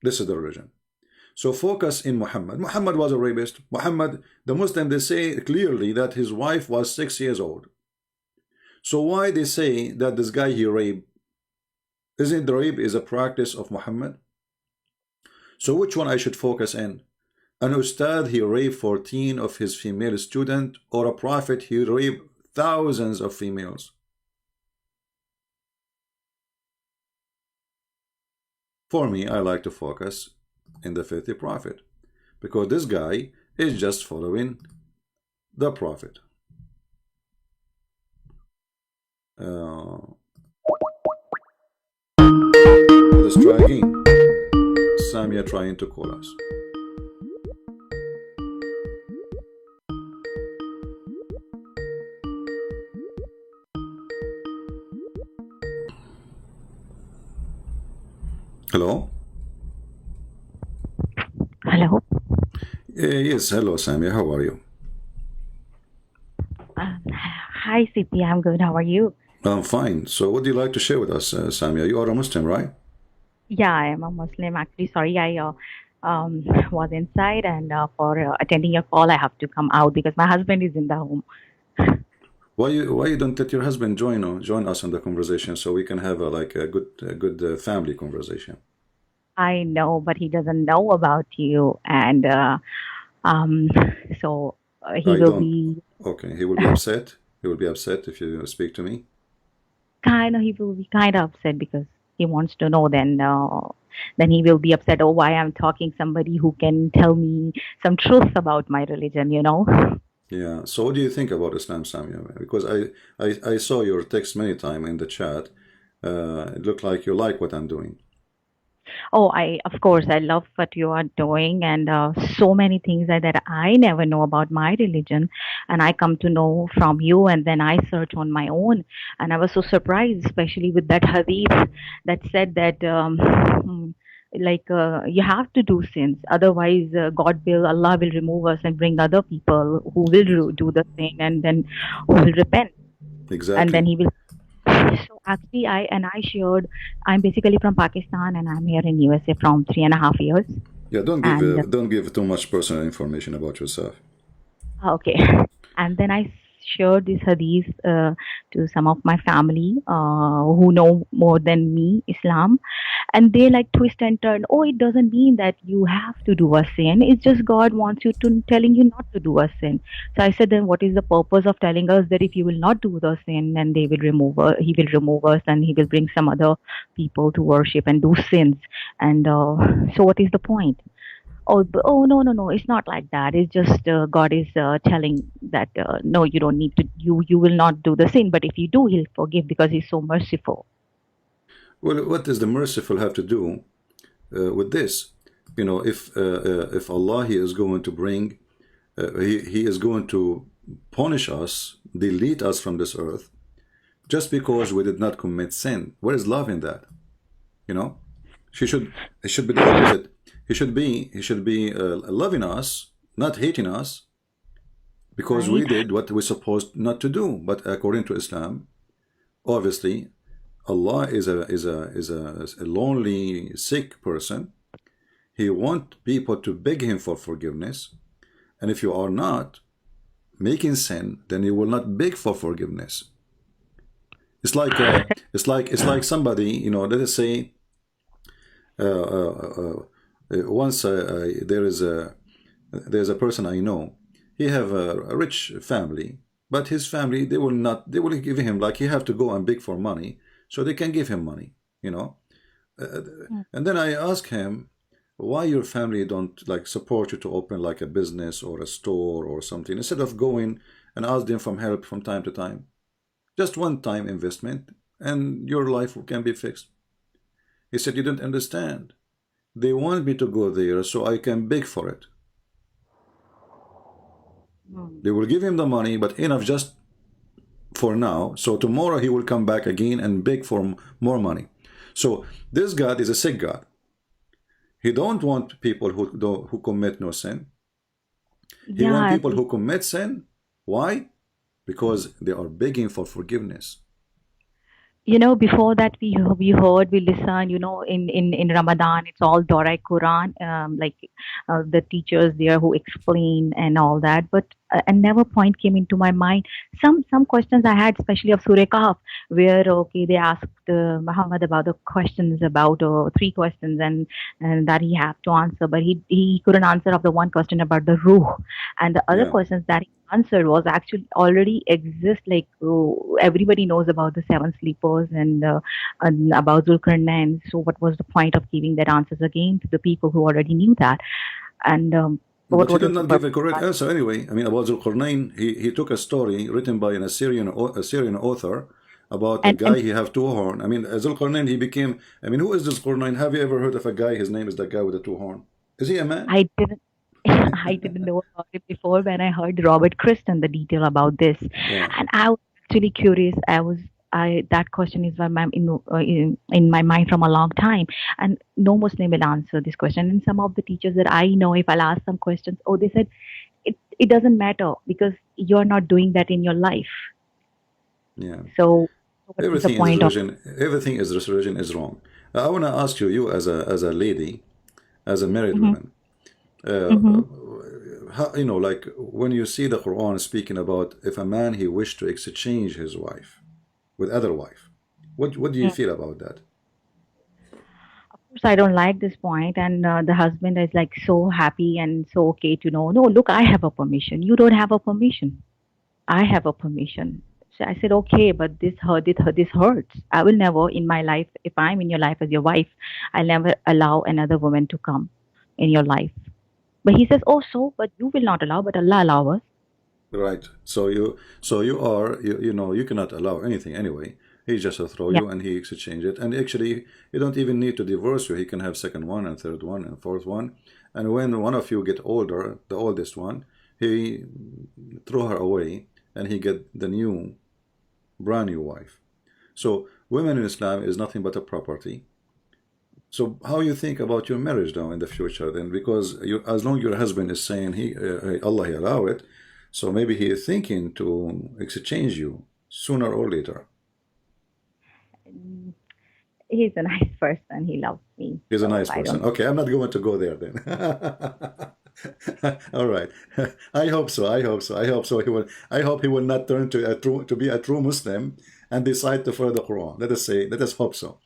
this is the religion. So focus in Muhammad. Muhammad was a rapist. Muhammad, the Muslims, they say clearly that his wife was 6 years old. So why they say that this guy he raped? Isn't the rape is a practice of Muhammad? So which one I should focus in? An ustad he raped 14 of his female students, or a prophet he raped thousands of females? For me, I like to focus in the faithful prophet, because this guy is just following the prophet. Let's try again. Samia trying to call us. Hello? Hello. Yes, hello, Samia. How are you? Hi, CP. I'm good. How are you? I'm fine. So what do you like to share with us, Samia? You are a Muslim, right? Yeah, I am a Muslim. Actually, sorry, I was inside, and for attending your call, I have to come out because my husband is in the home. Why you don't let your husband join us in the conversation so we can have a good family conversation? I know, but he doesn't know about you, and so he will be. Okay, he will be upset. He will be upset if you speak to me. He will be kind of upset because he wants to know. Then he will be upset. Oh, why I'm talking somebody who can tell me some truth about my religion, you know? Yeah. So what do you think about Islam, Samia? Because I saw your text many times in the chat. It looked like you like what I'm doing. Oh, of course, I love what you are doing, and so many things that I never know about my religion, and I come to know from you, and then I search on my own, and I was so surprised, especially with that hadith that said that you have to do sins, otherwise Allah will remove us and bring other people who will do the thing, and then who will repent. Exactly. And then he will. So actually, I'm basically from Pakistan, and I'm here in USA from 3.5 years. Yeah, don't give too much personal information about yourself. Okay. And then I shared this hadith to some of my family who know more than me Islam, and they like twist and turn. Oh, it doesn't mean that you have to do a sin. It's just God wants you to telling you not to do a sin. So I said, then what is the purpose of telling us that if you will not do the sin, then he will remove us, and he will bring some other people to worship and do sins. And so what is the point? Oh, no, it's not like that. It's just God is telling that no, you don't need to. You will not do the sin, but if you do, He'll forgive because He's so merciful. Well, what does the merciful have to do with this? You know, if Allah He is going to bring, He is going to punish us, delete us from this earth, just because we did not commit sin. Where is love in that? You know, it should be the opposite. He should be loving us, not hating us, because we did what we're supposed not to do. But according to Islam, obviously, Allah is a lonely, sick person. He wants people to beg Him for forgiveness, and if you are not making sin, then you will not beg for forgiveness. It's like somebody, you know. Let us say. Once there's a person I know. He have a rich family, but his family they will give him, like, he have to go and beg for money so they can give him money, you know. And then I ask him, why your family don't like support you to open like a business or a store or something, instead of going and ask them for help from time to time. Just one-time investment, and your life can be fixed. He said, you don't understand. They want me to go there so I can beg for it. They will give him the money, but enough just for now. So tomorrow he will come back again and beg for more money. So this God is a sick God. He don't want people who commit no sin. He wants people who commit sin. Why? Because they are begging for forgiveness. You know, before that we heard, we listened, you know, in Ramadan, it's all Dawah Quran, the teachers there who explain and all that. But and never point came into my mind. Some questions I had, especially of Surah Kahf, where they asked Muhammad about the questions, about 3 questions, and that he had to answer, but he couldn't answer of the one question about the ruh, and the other questions that he answered was actually already exist. Like everybody knows about the 7 sleepers and about Zulkarnain. So what was the point of giving that answers again to the people who already knew that? And but he did not give a correct answer anyway. I mean, about Zulkarnain, he took a story written by an Assyrian author about a guy, he have 2 horns. I mean, Zulkarnain, he became, I mean, who is Zulkarnain? Have you ever heard of a guy, his name is the guy with the 2 horns? Is he a man? I didn't. I didn't know about it before when I heard Robert Kristen the detail about this, and I was actually curious. That question is in my mind from a long time, and no Muslim will answer this question. And some of the teachers that I know, if I'll ask some questions, they said it doesn't matter because you're not doing that in your life. Yeah. So everything is religion is wrong. I want to ask you as a lady, as a married woman. How, you know, like when you see the Quran speaking about if a man he wished to exchange his wife with other wife, what do you feel about that? Of course, I don't like this point, and the husband is like so happy and so okay to know. No, look, I have a permission. You don't have a permission. I have a permission. So I said, okay, but this hurts. I will never in my life, if I'm in your life as your wife, I'll never allow another woman to come in your life. But he says, but you will not allow, but Allah allow us. Right. So you know, you cannot allow anything anyway. He just throw you and he exchange it. And actually, you don't even need to divorce you. He can have 2nd one and 3rd one and 4th one. And when one of you get older, the oldest one, he throw her away and he get the brand new wife. So women in Islam is nothing but a property. So how you think about your marriage now in the future then? Because as long as your husband is saying Allah he allow it, so maybe he is thinking to exchange you sooner or later. He's a nice person. He loves me. He's a nice person. Okay, I'm not going to go there then. All right. I hope so. I hope he will not turn to be a true Muslim and decide to follow the Quran. Let us hope so.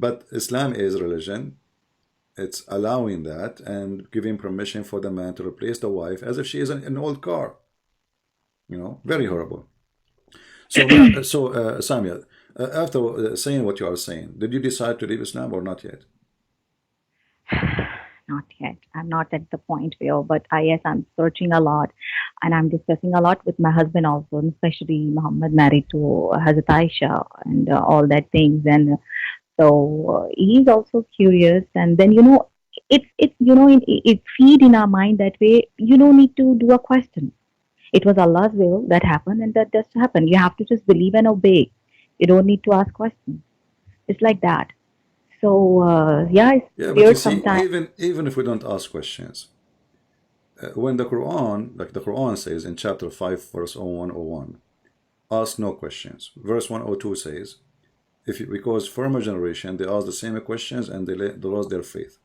But Islam is religion. It's allowing that and giving permission for the man to replace the wife as if she is an old car. You know, very horrible. So, Samia, after saying what you are saying, did you decide to leave Islam or not yet? Not yet. I'm not at the point where, but yes, I'm searching a lot and I'm discussing a lot with my husband also, especially Muhammad married to Hazrat Aisha and all that things. And so he's also curious, and then it feed in our mind that way. You don't need to do a question. It was Allah's will that happened, and that just happened. You have to just believe and obey. You don't need to ask questions. It's like that. So it's weird sometimes. Even if we don't ask questions, when the Quran, like the Quran says in chapter 5, verse 101, ask no questions. Verse 102 says, because former generation, they asked the same questions and they lost their faith.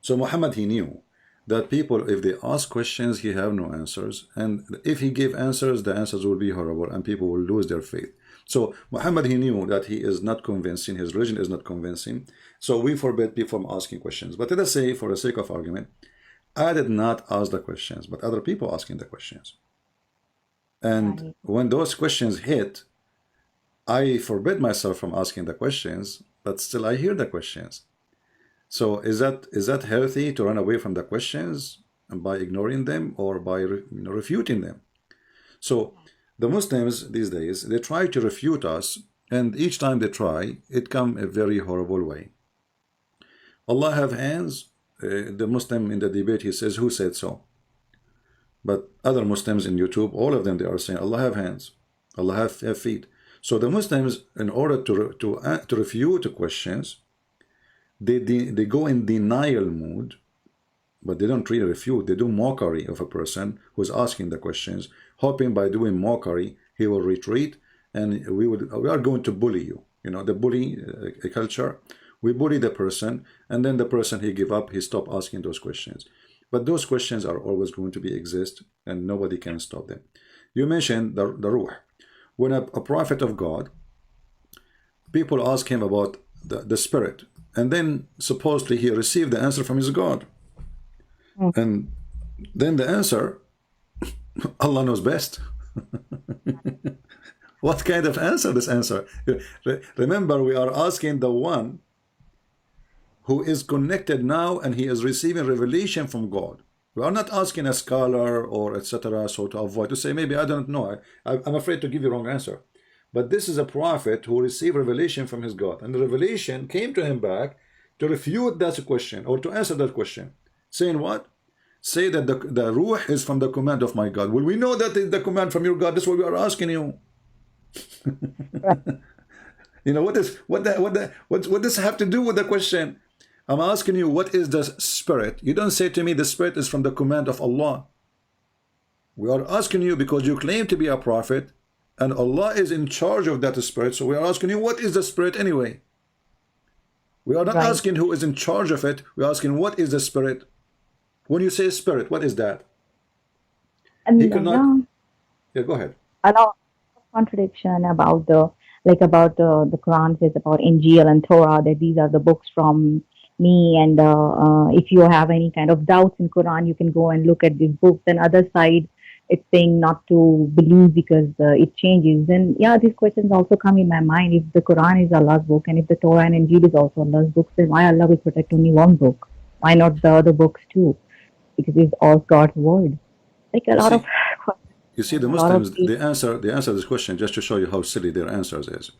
So Muhammad, he knew that people, if they ask questions, he have no answers. And if he gave answers, the answers will be horrible and people will lose their faith. So Muhammad, he knew that he is not convincing, his religion is not convincing. So we forbid people from asking questions. But let us say, for the sake of argument, I did not ask the questions, but other people asking the questions. And when those questions hit, I forbid myself from asking the questions, but still I hear the questions. So is that healthy to run away from the questions and by ignoring them or by refuting them? So The Muslims these days, they try to refute us, and each time they try, it comes a very horrible way. Allah have hands. The Muslim in the debate, he says, who said so? But other Muslims in YouTube, all of them, they are saying Allah have hands, Allah have feet. So the Muslims, in order to refute questions, they go in denial mood, but they don't really refute. They do mockery of a person who's asking the questions, hoping by doing mockery he will retreat, and we are going to bully you. You know, the bully culture. We bully the person, and then the person, he give up, he stop asking those questions. But those questions are always going to be exist, and nobody can stop them. You mentioned the ruh. When a prophet of God, people ask him about the spirit, and then supposedly he received the answer from his God. And then the answer, Allah knows best. What kind of answer this answer? Remember, we are asking the one who is connected now, and he is receiving revelation from God. We are not asking a scholar or etc. so to avoid to say maybe I don't know. I'm afraid to give you wrong answer. But this is a prophet who received revelation from his God, and the revelation came to him back to refute that question or to answer that question, saying what? Say that the ruh is from the command of my God. Well, we know that is the command from your God. That's what we are asking you. You know, what does have to do with the question? I'm asking you, what is the spirit? You don't say to me the spirit is from the command of Allah. We are asking you because you claim to be a prophet, and Allah is in charge of that spirit. So we are asking you, what is the spirit anyway? We are not asking who is in charge of it. We are asking, what is the spirit? When you say spirit, what is that? And he could not. Yeah, go ahead. A lot of contradiction about the Quran says about Injil and Torah, that these are the books from me, and if you have any kind of doubts in Quran, you can go and look at these books. And other side, it's saying not to believe because it changes. And yeah, these questions also come in my mind. If the Quran is Allah's book, and if the Torah and Injil is also Allah's book, then why Allah will protect only one book? Why not the other books too? Because it's all God's word. Like a lot of. You see, the Muslims, they answer this question just to show you how silly their answers is.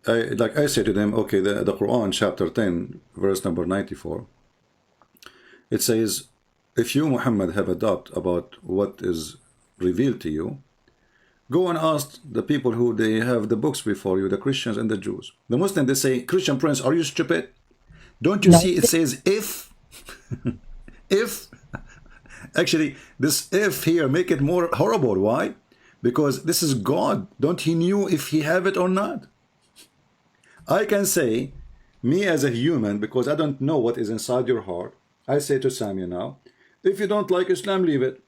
Like I say to them, okay, the Quran chapter 10 verse number 94, it says, if you Muhammad have a doubt about what is revealed to you, go and ask the people who they have the books before you, the Christians and the Jews. The Muslims, they say, Christian Prince, are you stupid? Don't you see it says if? If? Actually, this if here make it more horrible. Why? Because this is God. Don't he knew if he have it or not? I can say, me as a human, because I don't know what is inside your heart, I say to Samia now, if you don't like Islam, leave it.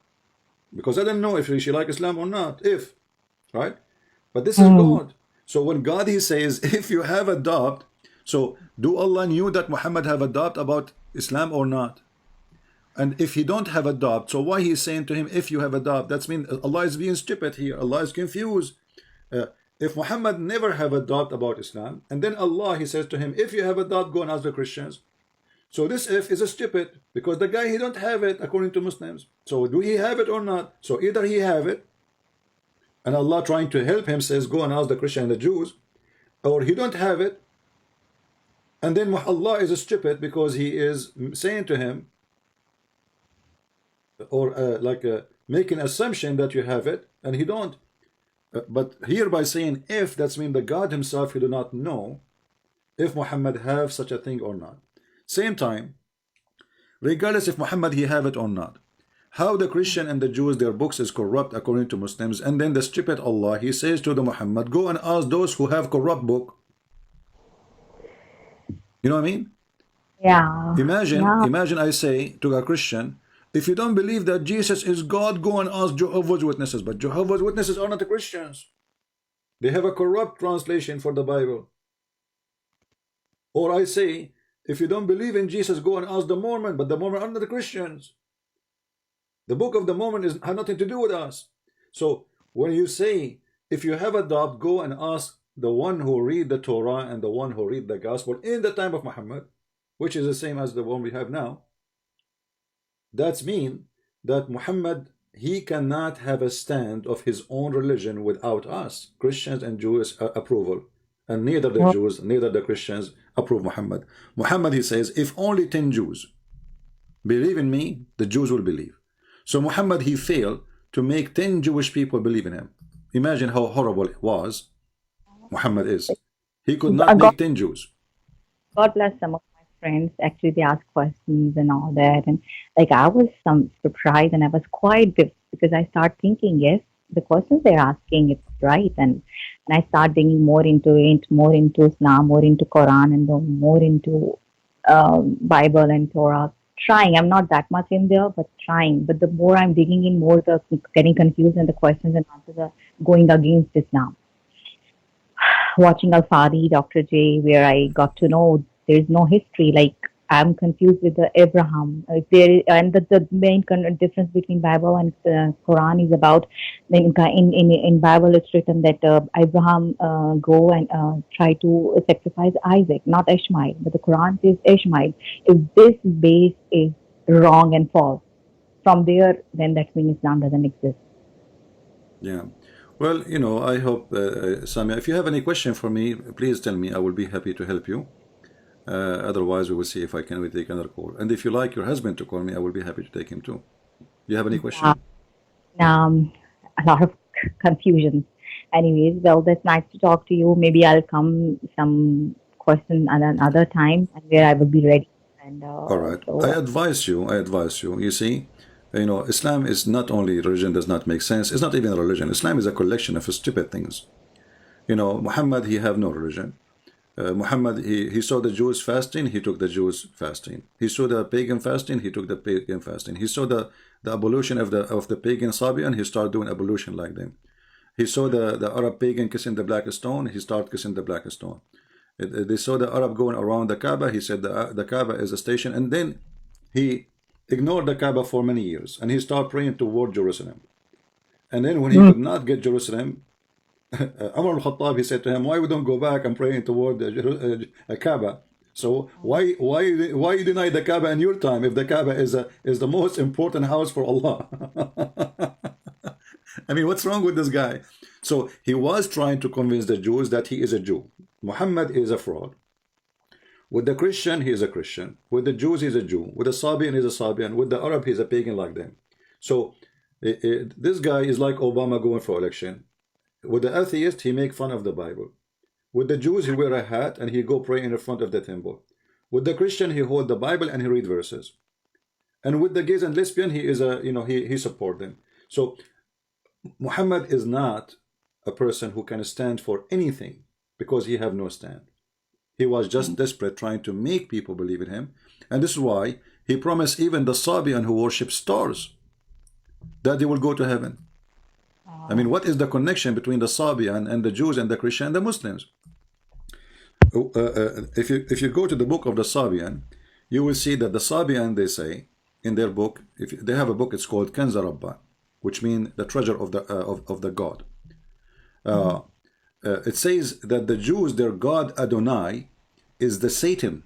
Because I don't know if she like Islam or not. If. Right? But this is God. So when God, he says, if you have a doubt, so do Allah knew that Muhammad have a doubt about Islam or not? And if he don't have a doubt, so why he's saying to him, if you have a doubt, that's mean Allah is being stupid here. Allah is confused. If Muhammad never have a doubt about Islam, and then Allah, he says to him, if you have a doubt, go and ask the Christians. So this if is a stupid, because the guy, he don't have it according to Muslims. So do he have it or not? So either he have it, and Allah trying to help him says, go and ask the Christian and the Jews, or he don't have it, and then Allah is a stupid because he is saying to him, or making assumption that you have it, and he don't. But here by saying if, that's mean the God himself, he do not know if Muhammad have such a thing or not. Same time, regardless if Muhammad he have it or not, how the Christian and the Jews, their books is corrupt according to Muslims, and then the stupid Allah, he says to the Muhammad, go and ask those who have corrupt book. You know what I mean? Yeah. Imagine I say to a Christian, if you don't believe that Jesus is God, go and ask Jehovah's Witnesses. But Jehovah's Witnesses are not the Christians. They have a corrupt translation for the Bible. Or I say, if you don't believe in Jesus, go and ask the Mormon. But the Mormon are not the Christians. The book of the Mormon has nothing to do with us. So when you say, if you have a doubt, go and ask the one who read the Torah and the one who read the Gospel in the time of Muhammad, which is the same as the one we have now. That's mean that Muhammad he cannot have a stand of his own religion without us, Christians and Jews approval. And neither the Jews, neither the Christians approve Muhammad. Muhammad, he says, if only 10 Jews believe in me, the Jews will believe. So Muhammad, he failed to make 10 Jewish people believe in him. Imagine how horrible it was. Muhammad is. He could not make 10 Jews. God bless some of my friends. Actually, they asked questions and all that. And like I was surprised and I was quite because I start thinking, yes, the questions they're asking, it's right. And I start digging more into it, more into Islam, more into Quran, and more into Bible and Torah. Trying. I'm not that much in there, but trying. But the more I'm digging in, more the getting confused and the questions and answers are going against Islam. Watching Al-Fadi, Dr. J, where I got to know there's no history. Like I'm confused with the Abraham. And the main difference between Bible and Quran is about in Bible it's written that Abraham go and try to sacrifice Isaac, not Ishmael. But the Quran says Ishmael. If this base is wrong and false, from there, then that means Islam doesn't exist. Yeah. Well, you know, I hope, Samia, if you have any question for me, please tell me. I will be happy to help you. Otherwise, we will see if I can take another call. And if you like your husband to call me, I will be happy to take him too. Do you have any question? A lot of confusion. Anyways, well, that's nice to talk to you. Maybe I'll come some question at another time and where I will be ready. And all right. I advise you. You see, you know, Islam is not only religion does not make sense. It's not even a religion. Islam is a collection of stupid things. You know, Muhammad, he have no religion. Muhammad, he saw the Jews fasting, he took the Jews fasting. He saw the pagan fasting, he took the pagan fasting. He saw the abolition of the pagan Sabian, he started doing abolition like them. He saw the Arab pagan kissing the black stone, he started kissing the black stone. They saw the Arab going around the Kaaba, he said the Kaaba is a station, and then he ignored the Kaaba for many years, and he started praying toward Jerusalem. And then when he could not get Jerusalem, Umar al-Khattab, he said to him, why we don't go back and praying toward the Kaaba? So why you deny the Kaaba in your time if the Kaaba is the most important house for Allah? I mean, what's wrong with this guy? So he was trying to convince the Jews that he is a Jew. Muhammad is a fraud. With the Christian, he is a Christian. With the Jews, he's a Jew. With the Sabian, he's a Sabian. With the Arab, he's a pagan like them. So this guy is like Obama going for election. With the atheist, he make fun of the Bible. With the Jews, he wear a hat and he go pray in the front of the temple. With the Christian, he hold the Bible and he read verses. And with the gays and lesbian, he is he support them. So Muhammad is not a person who can stand for anything because he have no stand. He was just desperate trying to make people believe in him. And this is why he promised even the Sabian who worship stars that they will go to heaven. I mean, what is the connection between the Sabian and the Jews and the Christian and the Muslims? If you go to the book of the Sabian, you will see that the Sabian, they say in their book, if they have a book, it's called Kanza Rabba, which means the treasure of the God. It says that the Jews, their God Adonai is the Satan,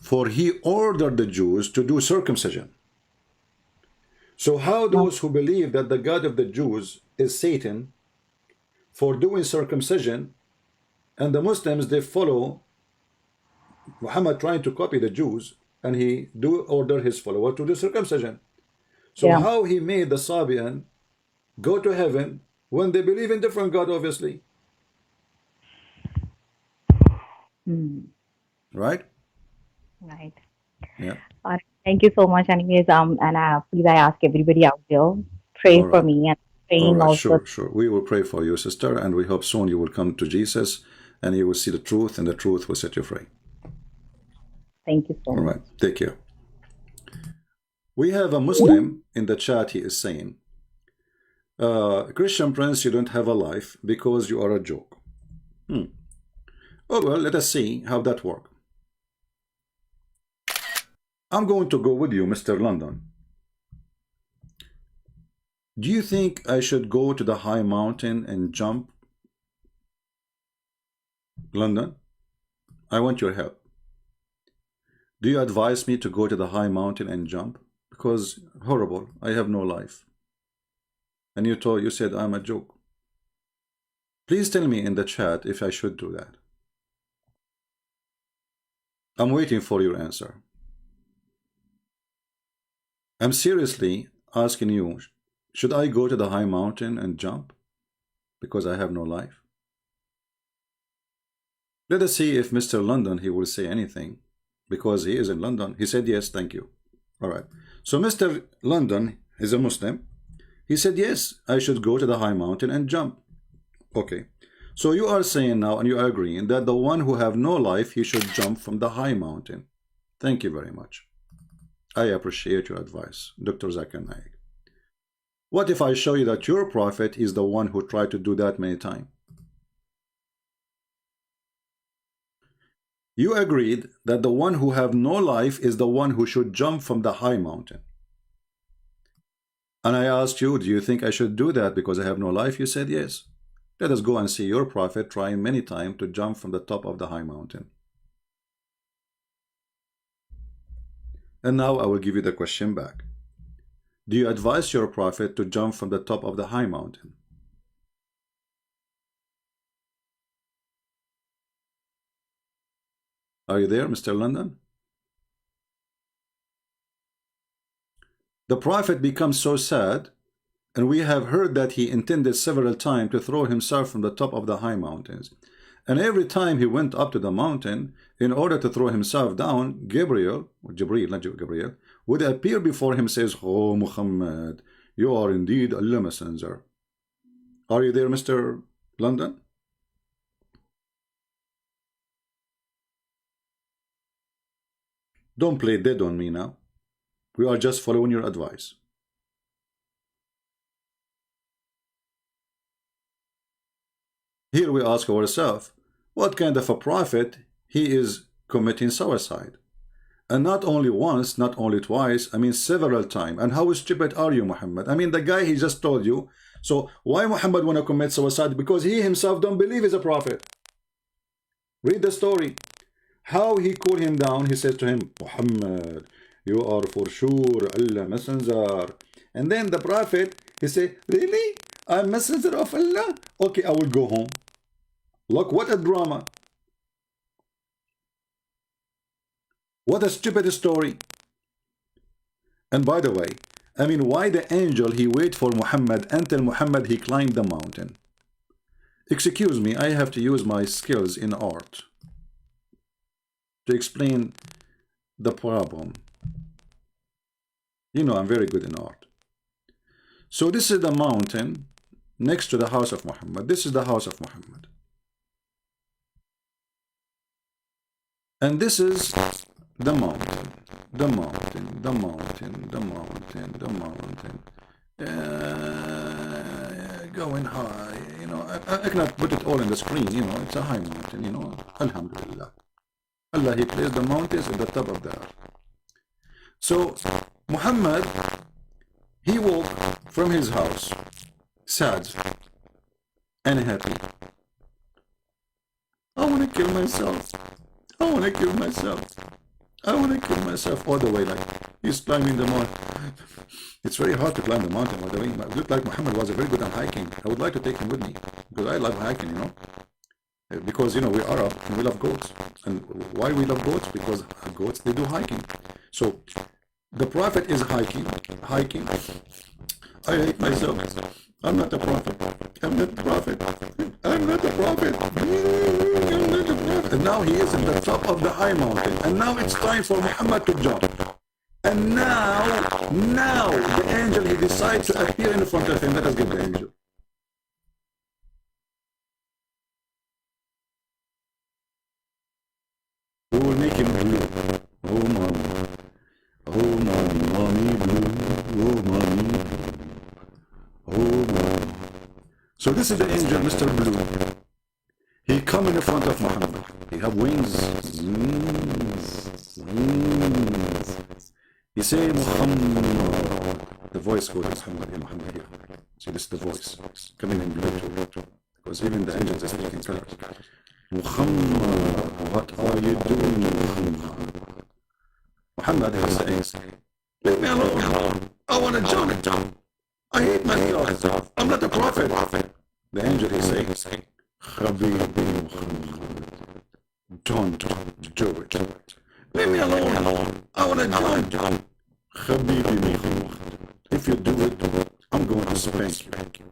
for he ordered the Jews to do circumcision. So how those who believe that the God of the Jews is Satan for doing circumcision, and the Muslims, they follow Muhammad trying to copy the Jews, and he do order his followers to do circumcision. So how he made the Sabian go to heaven when they believe in different God, obviously. Right? Right. Yeah. Thank you so much. Anyways, and please, I ask everybody out there, pray for me and praying also. Sure. We will pray for you, sister, and we hope soon you will come to Jesus and you will see the truth, and the truth will set you free. Thank you so much. All right. Take care. We have a Muslim in the chat. He is saying, Christian Prince, you don't have a life because you are a joke. Oh, well, let us see how that works. I'm going to go with you, Mr. London. Do you think I should go to the high mountain and jump? London, I want your help. Do you advise me to go to the high mountain and jump? Because horrible, I have no life. and you said I'm a joke. Please tell me in the chat if I should do that. I'm waiting for your answer. I'm seriously asking you, should I go to the high mountain and jump because I have no life? Let us see if Mr. London, he will say anything, because he is in London. He said yes, thank you. All right. So Mr. London is a Muslim. He said yes, I should go to the high mountain and jump. Okay. So you are saying now, and you are agreeing that the one who have no life, he should jump from the high mountain. Thank you very much. I appreciate your advice, Dr. Zakir Naik. What if I show you that your prophet is the one who tried to do that many times? You agreed that the one who have no life is the one who should jump from the high mountain. And I asked you, do you think I should do that because I have no life? You said yes. Let us go and see your prophet trying many times to jump from the top of the high mountain. And now I will give you the question back. Do you advise your prophet to jump from the top of the high mountain? Are you there, Mr. London? The prophet becomes so sad, and we have heard that he intended several times to throw himself from the top of the high mountains. And every time he went up to the mountain in order to throw himself down, Gabriel would appear before him, says, "Oh Muhammad, you are indeed Allah messenger." Are you there, Mr. London? Don't play dead on me now. We are just following your advice. Here we ask ourselves, what kind of a prophet he is committing suicide? And not only once, not only twice, I mean several times. And how stupid are you, Muhammad? I mean, the guy he just told you. So why Muhammad want to commit suicide? Because he himself don't believe he's a prophet. Read the story. How he cooled him down. He says to him, "Muhammad, you are for sure Allah messenger." And then the prophet, he said, "Really? I'm messenger of Allah? Okay, I will go home." Look, what a drama. What a stupid story. And by the way, I mean, why the angel he wait for Muhammad until Muhammad he climbed the mountain? Excuse me, I have to use my skills in art to explain the problem. You know, I'm very good in art. So this is the mountain next to the house of Muhammad. This is the house of Muhammad. And this is the mountain, the mountain, the mountain, the mountain, the mountain. Going high, you know, I cannot put it all in the screen, you know, it's a high mountain, you know, Alhamdulillah. Allah, he placed the mountains at the top of the earth. So, Muhammad, he woke from his house, sad and happy. I want to kill myself. I want to kill myself. I want to kill myself all the way, like he's climbing the mountain. It's very hard to climb the mountain, by the way. It looked like Muhammad was very good at hiking. I would like to take him with me, because I love hiking, you know. Because, you know, we are Arab and we love goats. And why we love goats? Because goats, they do hiking. So, the Prophet is hiking. I hate myself. I'm not a prophet. I'm not a prophet. I'm not a prophet. I'm not a prophet. And now he is at the top of the high mountain. And now it's time for Muhammad to jump. And now the angel, he decides to appear in front of him. Let us get the angel. We will make him blue. Oh, mommy. Oh, mommy blue. Oh, mommy. Oh, mommy. So this is the angel, Mr. Blue. He come in front of Muhammad. He have wings. He say, Muhammad. The voice goes, Muhammad, yeah, Muhammad, here. See, this is the voice coming in blue too. Because even the angels are speaking colors. Muhammad, what are you doing, Muhammad? Muhammad is saying, leave me alone. I want to jump. I hate myself. I'm not a prophet. The angel is saying, Habibi Muhammad, don't do it. Leave me alone. I want to jump. Habibi Muhammad, if you do it, I'm going to spank you.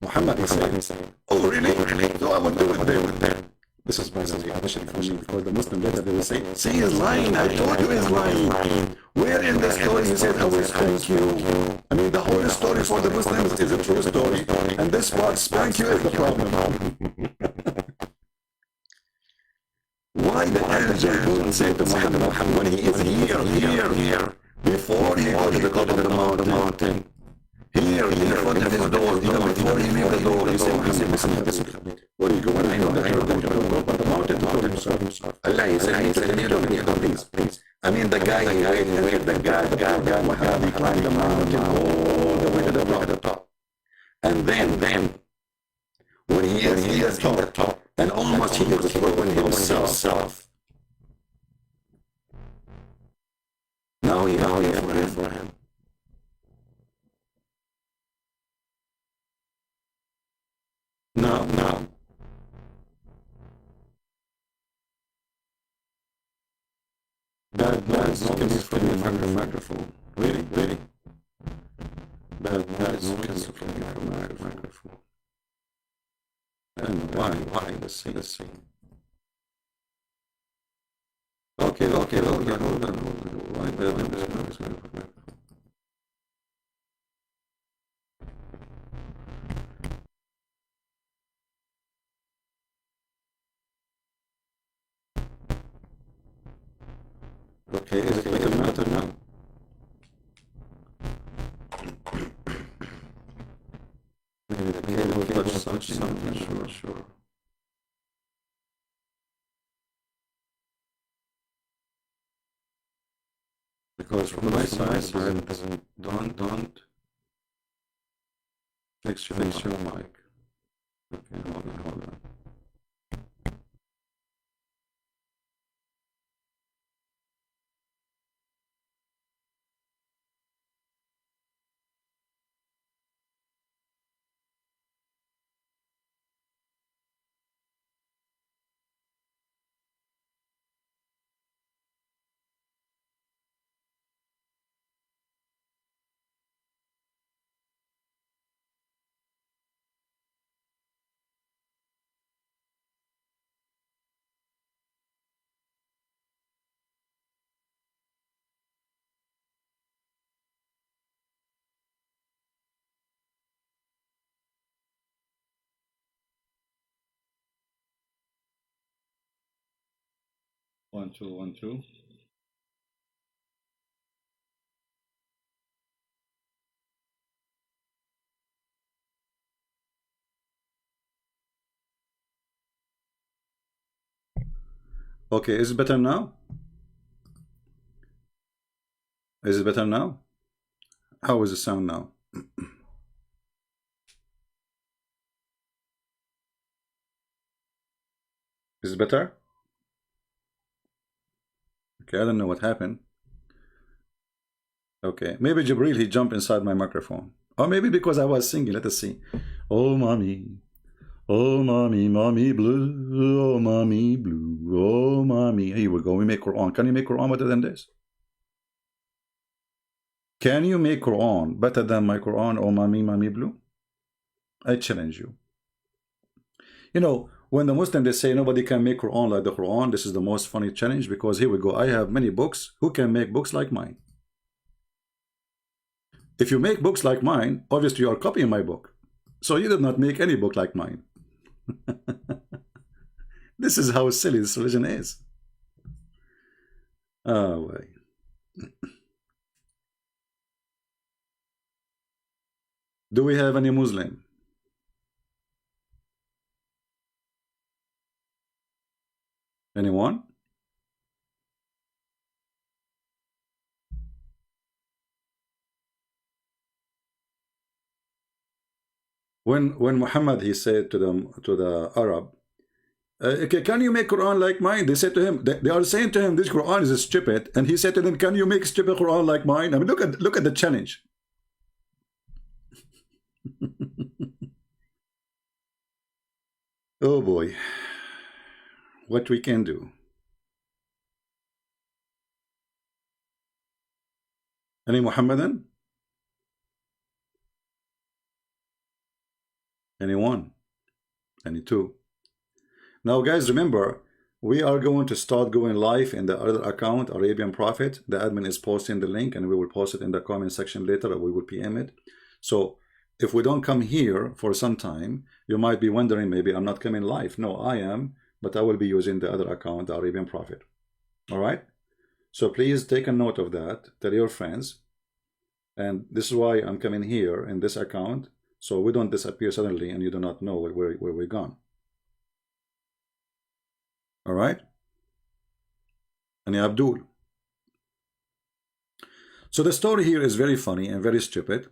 Muhammad is saying, oh really? So I will do it then. This is basically initially for the Muslim letter. They will say he's lying. I told you he's lying. Where in the story he said, I will spank you? I mean, the whole story for the Muslims is a true story. And this part, spank you, is the problem. Why the angel wouldn't say to Muhammad when he is here, before he goes to the top of the mountain? Here, in front of his door, before he leaves the door, he said, listen, where are you going? I know that you're going to go up on the mountain to kill himself. Allah, he said, please. I mean, the guy, the guy, Muhammad, he climbed the mountain all the way to the top. And then, when he is at the top, and almost he is throwing himself. Now he for him. No. Bad noise coming from your microphone. Really? Bad noise coming from your microphone. I don't know why. Let's see. Okay, hold on. Why bad noise coming from your microphone? Okay, is it better now? Maybe the cable will touch something, sure. Because from my side, don't fix your mic. Okay, hold on. One, two. Okay, is it better now? How is the sound now? Is it better? Okay, I don't know what happened. Okay, maybe Jibril, he jumped inside my microphone. Or maybe because I was singing. Let us see. Oh, mommy, mommy blue. Oh, mommy blue. Oh, mommy. Here we go. We make Quran. Can you make Quran better than this? Can you make Quran better than my Quran? Oh, mommy blue? I challenge you. You know, when the Muslims, they say nobody can make Quran like the Quran, this is the most funny challenge, because here we go. I have many books. Who can make books like mine? If you make books like mine, obviously you are copying my book. So you did not make any book like mine. This is how silly this religion is. Oh, wait. Do we have any Muslim? Anyone? When Muhammad, he said to the Arab, okay, can you make Quran like mine? They said to him, they are saying to him, this Quran is stupid, and he said to them, can you make stupid Quran like mine? I mean, look at the challenge. Oh boy, what we can do. Any Muhammadan? Anyone? Any two? Now guys, remember, we are going to start going live in the other account, Arabian Prophet. The admin is posting the link and we will post it in the comment section later, or we will PM it. So if we don't come here for some time, you might be wondering, maybe I'm not coming live. No, I am, but I will be using the other account, the Arabian Prophet. All right? So please take a note of that, tell your friends. And this is why I'm coming here in this account, so we don't disappear suddenly and you do not know where we're gone. All right? And Abdul. So the story here is very funny and very stupid,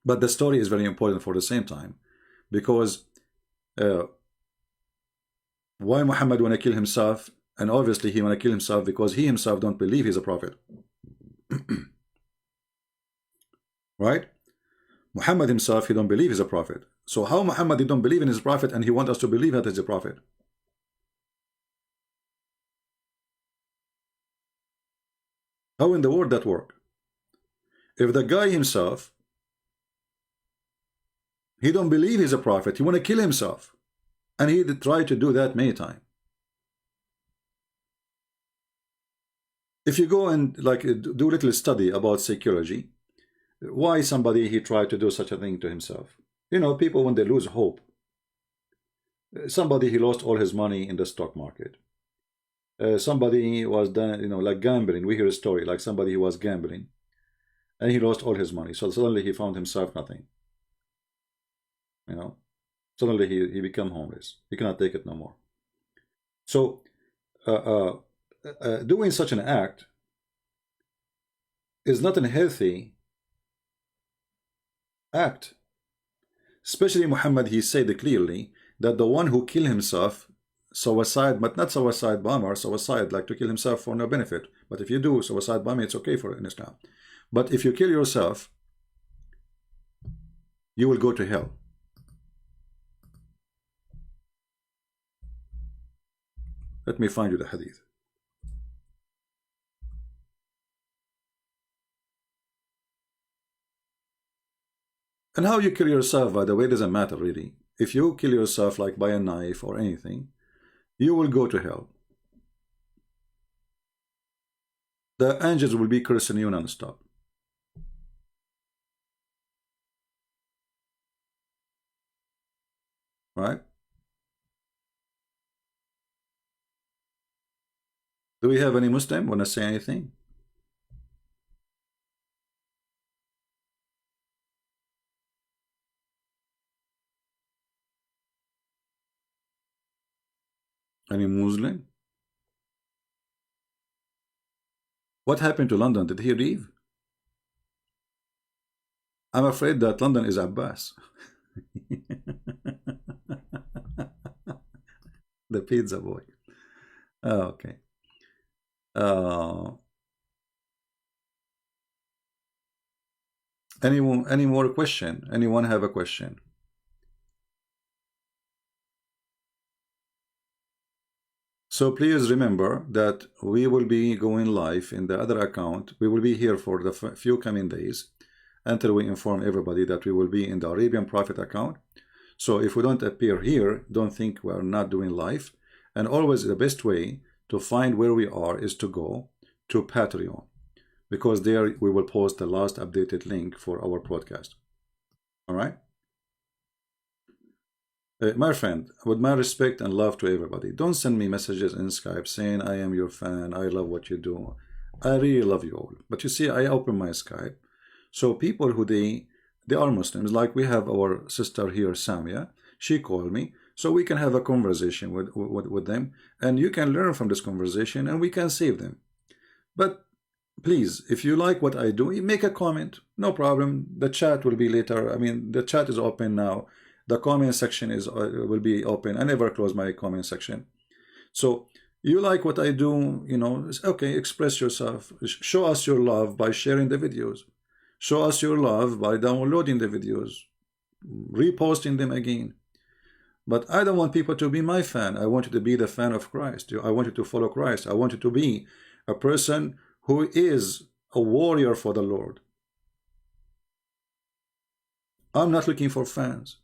but the story is very important for the same time, because why Muhammad want to kill himself? And obviously he want to kill himself because he himself don't believe he's a prophet. Right? Muhammad himself, he don't believe he's a prophet. So how Muhammad, he don't believe in his prophet and he wants us to believe that he's a prophet? How in the world that work? If the guy himself, he don't believe he's a prophet, he want to kill himself, and he tried to do that many times. If you go and like do a little study about psychology, why somebody he tried to do such a thing to himself? You know, people when they lose hope. Somebody he lost all his money in the stock market. Somebody was done, you know, like gambling. We hear a story like somebody who was gambling and he lost all his money. So suddenly he found himself nothing. You know, suddenly he became homeless. He cannot take it no more. So doing such an act is not a healthy act. Especially Muhammad, he said clearly that the one who killed himself, suicide, but not suicide bomber, suicide like to kill himself for no benefit. But if you do suicide bombing, it's okay for in Islam. But if you kill yourself, you will go to hell. Let me find you the hadith. And how you kill yourself, by the way, doesn't matter really. If you kill yourself like by a knife or anything, you will go to hell. The angels will be cursing you non-stop. Right? Do we have any Muslim want to say anything? Any Muslim? What happened to London? Did he leave? I'm afraid that London is Abbas. The pizza boy. Oh, okay. Any more question? Anyone have a question? So please remember that we will be going live in the other account. We will be here for the few coming days until we inform everybody that we will be in the Arabian Prophet account. So if we don't appear here, don't think we are not doing live. And always the best way to find where we are is to go to Patreon, because there we will post the last updated link for our podcast. All right? My friend, with my respect and love to everybody, don't send me messages in Skype saying I am your fan, I love what you do. I really love you all. But you see, I open my Skype. So people who they are Muslims, like we have our sister here, Samia, she called me, so we can have a conversation with them, and you can learn from this conversation and we can save them. But please, if you like what I do, make a comment, no problem. The chat will be later. I mean, the chat is open now. The comment section will be open. I never close my comment section. So you like what I do, you know, okay, express yourself. Show us your love by sharing the videos. Show us your love by downloading the videos, reposting them again. But I don't want people to be my fan. I want you to be the fan of Christ. I want you to follow Christ. I want you to be a person who is a warrior for the Lord. I'm not looking for fans.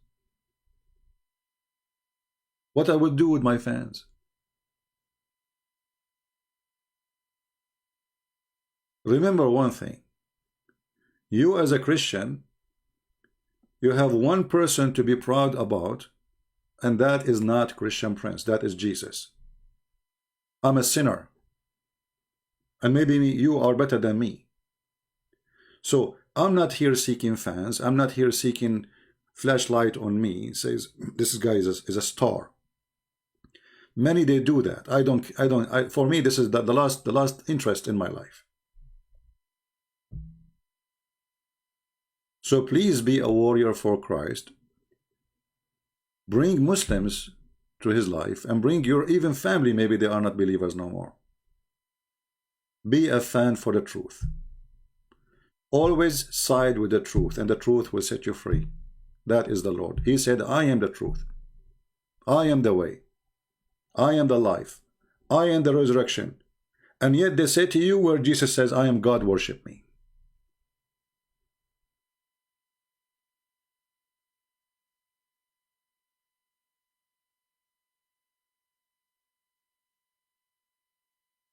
What I would do with my fans? Remember one thing. You as a Christian, you have one person to be proud about, and that is not Christian Prince. That is Jesus. I'm a sinner. And maybe you are better than me. So I'm not here seeking fans. I'm not here seeking flashlight on me. It says this guy is a star. Many they do that. For me, this is the last interest in my life. So please be a warrior for Christ. Bring Muslims to his life, and bring your even family. Maybe they are not believers no more. Be a fan for the truth. Always side with the truth, and the truth will set you free. That is the Lord. He said, I am the truth. I am the way. I am the life. I am the resurrection. And yet they say to you where Jesus says, I am God, worship me.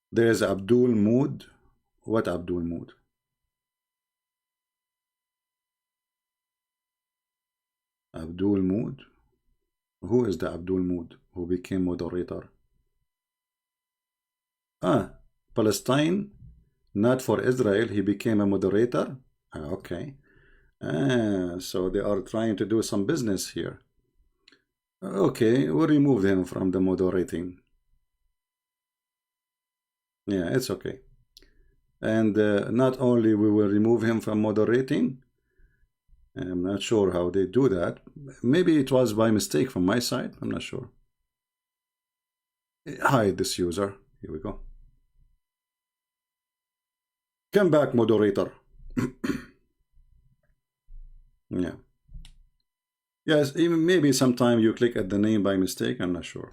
There is Abdul Mood. What Abdul Mood? Abdul Mood? Who is the Abdul Mood who became moderator? Palestine, not for Israel. He became a moderator. Okay. So they are trying to do some business here. Okay, we'll remove him from the moderating. Yeah, it's okay. And not only we will remove him from moderating, I'm not sure how they do that. Maybe it was by mistake from my side. I'm not sure. Hide this user. Here we go. Come back, moderator. Yeah. Yes, even maybe sometime you click at the name by mistake. I'm not sure.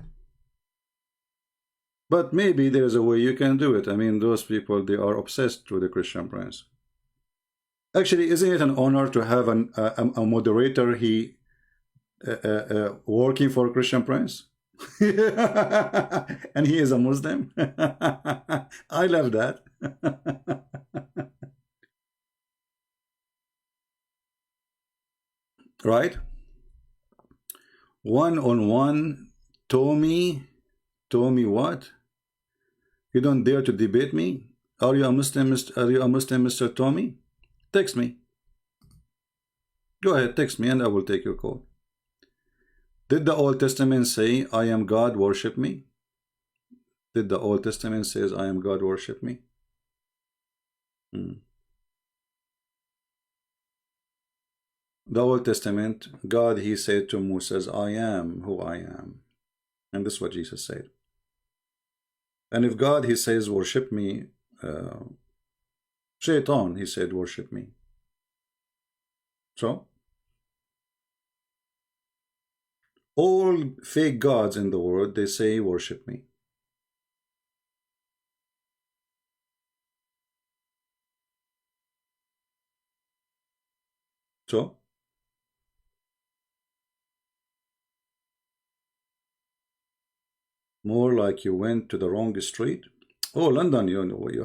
But maybe there's a way you can do it. I mean, those people, they are obsessed with the Christian Prince. Actually, isn't it an honor to have a moderator working for Christian Prince? And he is a Muslim? I love that. Right? One-on-one, Tommy what? You don't dare to debate me? Are you a Muslim, Mr. Tommy? Text me. Go ahead, text me and I will take your call. Did the Old Testament say, I am God, worship me? Did the Old Testament says, I am God, worship me? The Old Testament, God, he said to Moses, I am who I am. And this is what Jesus said. And if God, he says, worship me, Shaitan, he said, worship me. So, all fake gods in the world, they say, worship me. So, more like you went to the wrong street. Oh, London,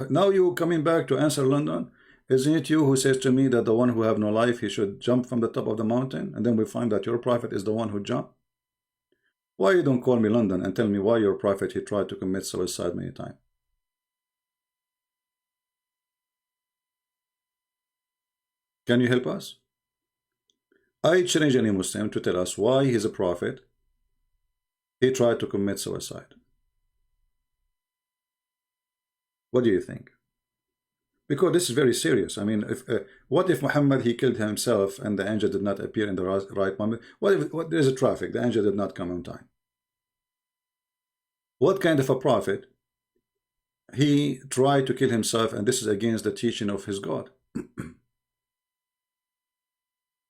now you coming back to answer London? Isn't it you who says to me that the one who have no life, he should jump from the top of the mountain? And then we find that your prophet is the one who jumped. Why you don't call me London and tell me why your prophet, he tried to commit suicide many times? Can you help us? I challenge any Muslim to tell us why he's a prophet, he tried to commit suicide. What do you think? Because this is very serious. I mean, what if Muhammad, he killed himself and the angel did not appear in the right moment? What if there's a traffic, the angel did not come on time? What kind of a prophet? He tried to kill himself, and this is against the teaching of his God.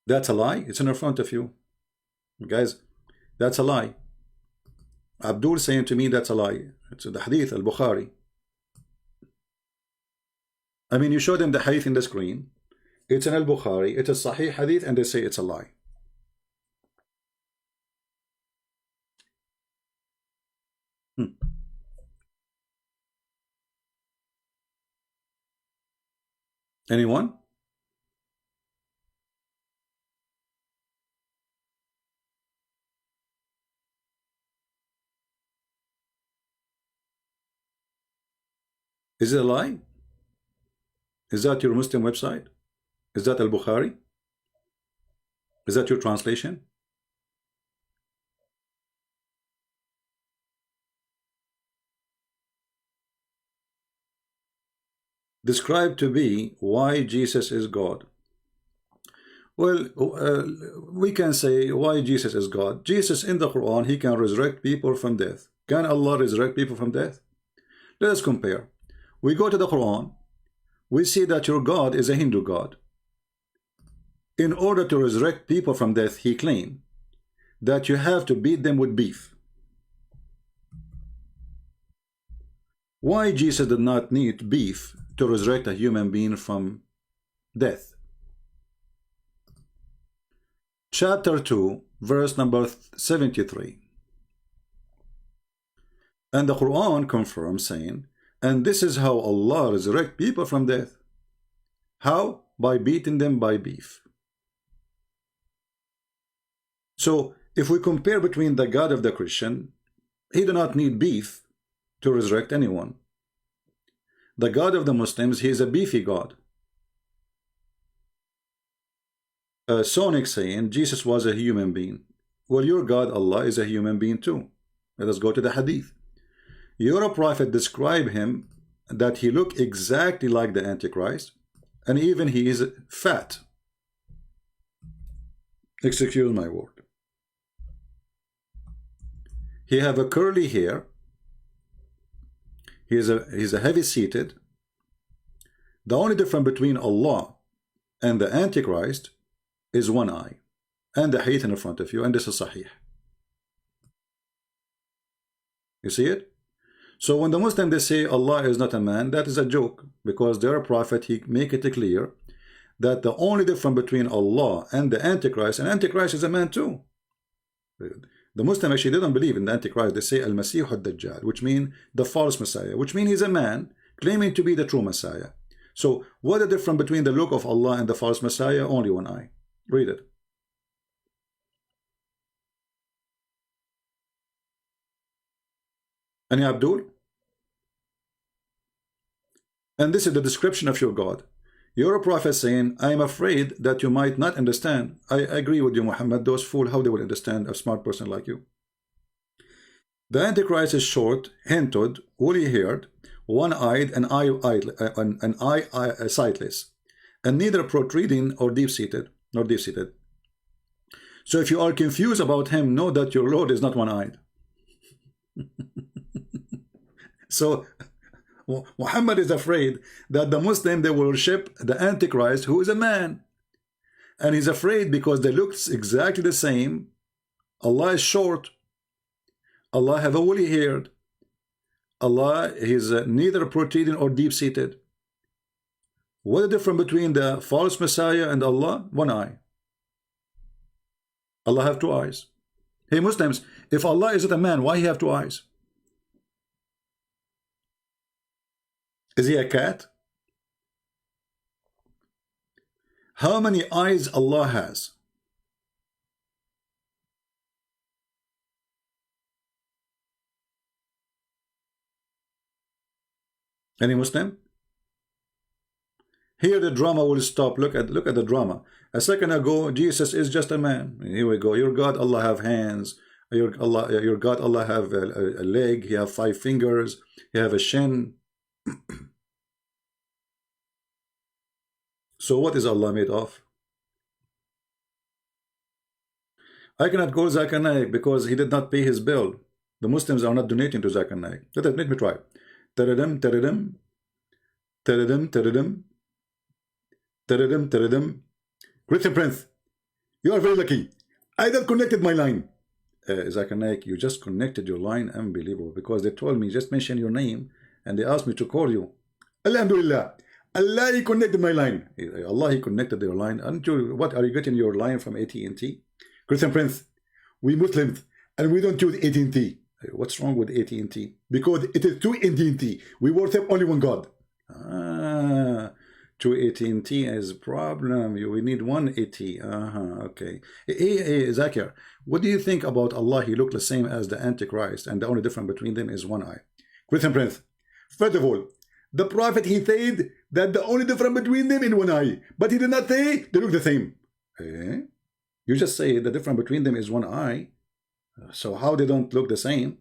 That's a lie. It's in front of you. Guys, that's a lie. Abdul saying to me that's a lie. It's the hadith, al-Bukhari. I mean, you show them the hadith in the screen. It's an al-Bukhari. It's a sahih hadith, and they say it's a lie. Anyone? Is it a lie? Is that your Muslim website? Is that al-Bukhari? Is that your translation? Described to be why Jesus is God. Well, we can say why Jesus is God. Jesus in the Quran, he can resurrect people from death. Can Allah resurrect people from death? Let us compare. We go to the Quran. We see that your God is a Hindu God. In order to resurrect people from death, he claimed that you have to beat them with beef. Why Jesus did not need beef to resurrect a human being from death? Chapter 2, verse number 73. And the Quran confirms, saying, and this is how Allah resurrect people from death. How? By beating them by beef. So, if we compare between the God of the Christian, he do not need beef to resurrect anyone. The God of the Muslims, he is a beefy God. Sonic saying Jesus was a human being. Well, your God, Allah, is a human being too. Let us go to the hadith. Your prophet described him that he looked exactly like the Antichrist, and even he is fat. Excuse my word. He have a curly hair. He's a heavy seated. The only difference between Allah and the Antichrist is one eye, and the hadith in front of you, and this is sahih. You see it? So when the Muslim they say Allah is not a man, that is a joke, because their prophet he make it clear that the only difference between Allah and the Antichrist, and Antichrist is a man too. The Muslim actually they don't believe in the Antichrist. They say al-Masih al-Dajjal, which means the false Messiah, which means he's a man claiming to be the true Messiah. So what is the difference between the look of Allah and the false Messiah? Only one eye. Read it. Any Abdul? And this is the description of your God. Your prophet saying, I am afraid that you might not understand. I agree with you, Muhammad. Those fools, how they will understand a smart person like you? The Antichrist is short, hinted, woolly-haired, one-eyed, and sightless, and neither protruding or deep-seated, nor deep-seated. So if you are confused about him, know that your Lord is not one-eyed. So Muhammad is afraid that the Muslim they worship the Antichrist, who is a man, and he's afraid because they look exactly the same. Allah is short. Allah have a woolly haired. Allah is neither protruding or deep-seated. What is the difference between the false Messiah and Allah? One eye. Allah have two eyes. Hey Muslims, if Allah isn't a man, why he have two eyes? Is he a cat? How many eyes Allah has? Any Muslim? Here the drama will stop. Look at the drama. A second ago, Jesus is just a man. Here we go. Your God, Allah have hands. Your God, Allah have a leg. He have 5 fingers. He have a shin. So what is Allah made of? I cannot call Zakir Naik because he did not pay his bill. The Muslims are not donating to Zakir Naik. Let me try. Taradim, taradim, taradim, taradim, taradim, taradim. Greeting Prince. You are very lucky. I just connected my line. Zakir Naik, you just connected your line. Unbelievable. Because they told me, just mention your name, and they asked me to call you. Alhamdulillah. Allah, He connected my line. Allah, He connected your line. Aren't you, what, are you getting your line from AT&T? Christian Prince, we Muslims, and we don't use AT&T. What's wrong with AT&T? Because it is two AT&T. We worship only one God. Two AT&T is a problem. We need one AT. Okay. Hey, Zakir, what do you think about Allah? He looked the same as the Antichrist, and the only difference between them is one eye. Christian Prince, first of all, the Prophet, he said that the only difference between them is one eye, but he did not say they look the same. You just say the difference between them is one eye. So how they don't look the same?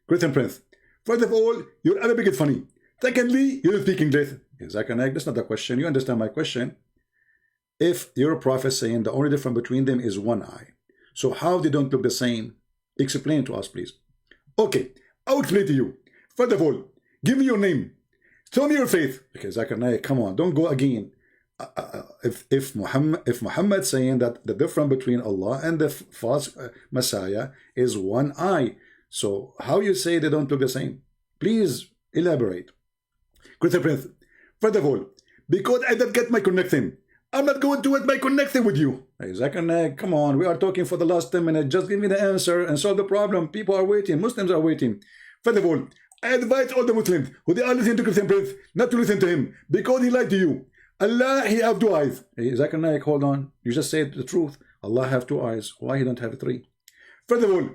Christian Prince, first of all, your Arabic is funny. Secondly, you don't speak English. Zakir Naik, that's not the question. You understand my question. If your Prophet saying the only difference between them is one eye, so how they don't look the same? Explain to us, please. Okay, I'll explain to you. First of all, give me your name. Show me your faith. Okay, Zakir Naik, come on, don't go again. If Muhammad saying that the difference between Allah and the false Messiah is one eye, so how you say they don't look the same? Please elaborate. Christian Prince, first of all, because I didn't get my connection, I'm not going to get my connection with you. Hey, Zakir Naik, come on, we are talking for the last 10 minutes. Just give me the answer and solve the problem. People are waiting. Muslims are waiting. First of all, I advise all the Muslims who they are listening to Christian Prince not to listen to him because he lied to you. Allah, He have two eyes. Hey, Zakir Naik, hold on. You just said the truth. Allah have two eyes. Why He don't have three? First of all,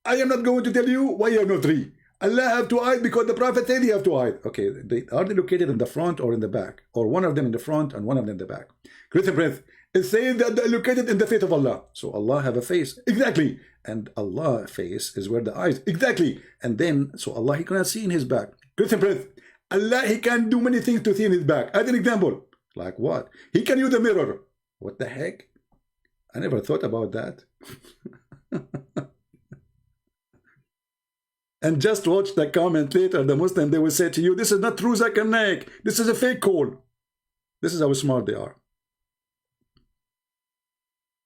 I am not going to tell you why He have no three. Allah have two eyes because the Prophet said He have two eyes. Okay, are they located in the front or in the back? Or one of them in the front and one of them in the back? Christian Prince, it says that they're located in the face of Allah. So Allah have a face. Exactly. And Allah face is where the eyes. Exactly. And then, so Allah, He cannot see in His back. Christian Prince, Allah, He can do many things to see in His back. As an example. Like what? He can use a mirror. What the heck? I never thought about that. And just watch the comment later. The Muslim, they will say to you, this is not true, Zakir Naik. This is a fake call. This is how smart they are.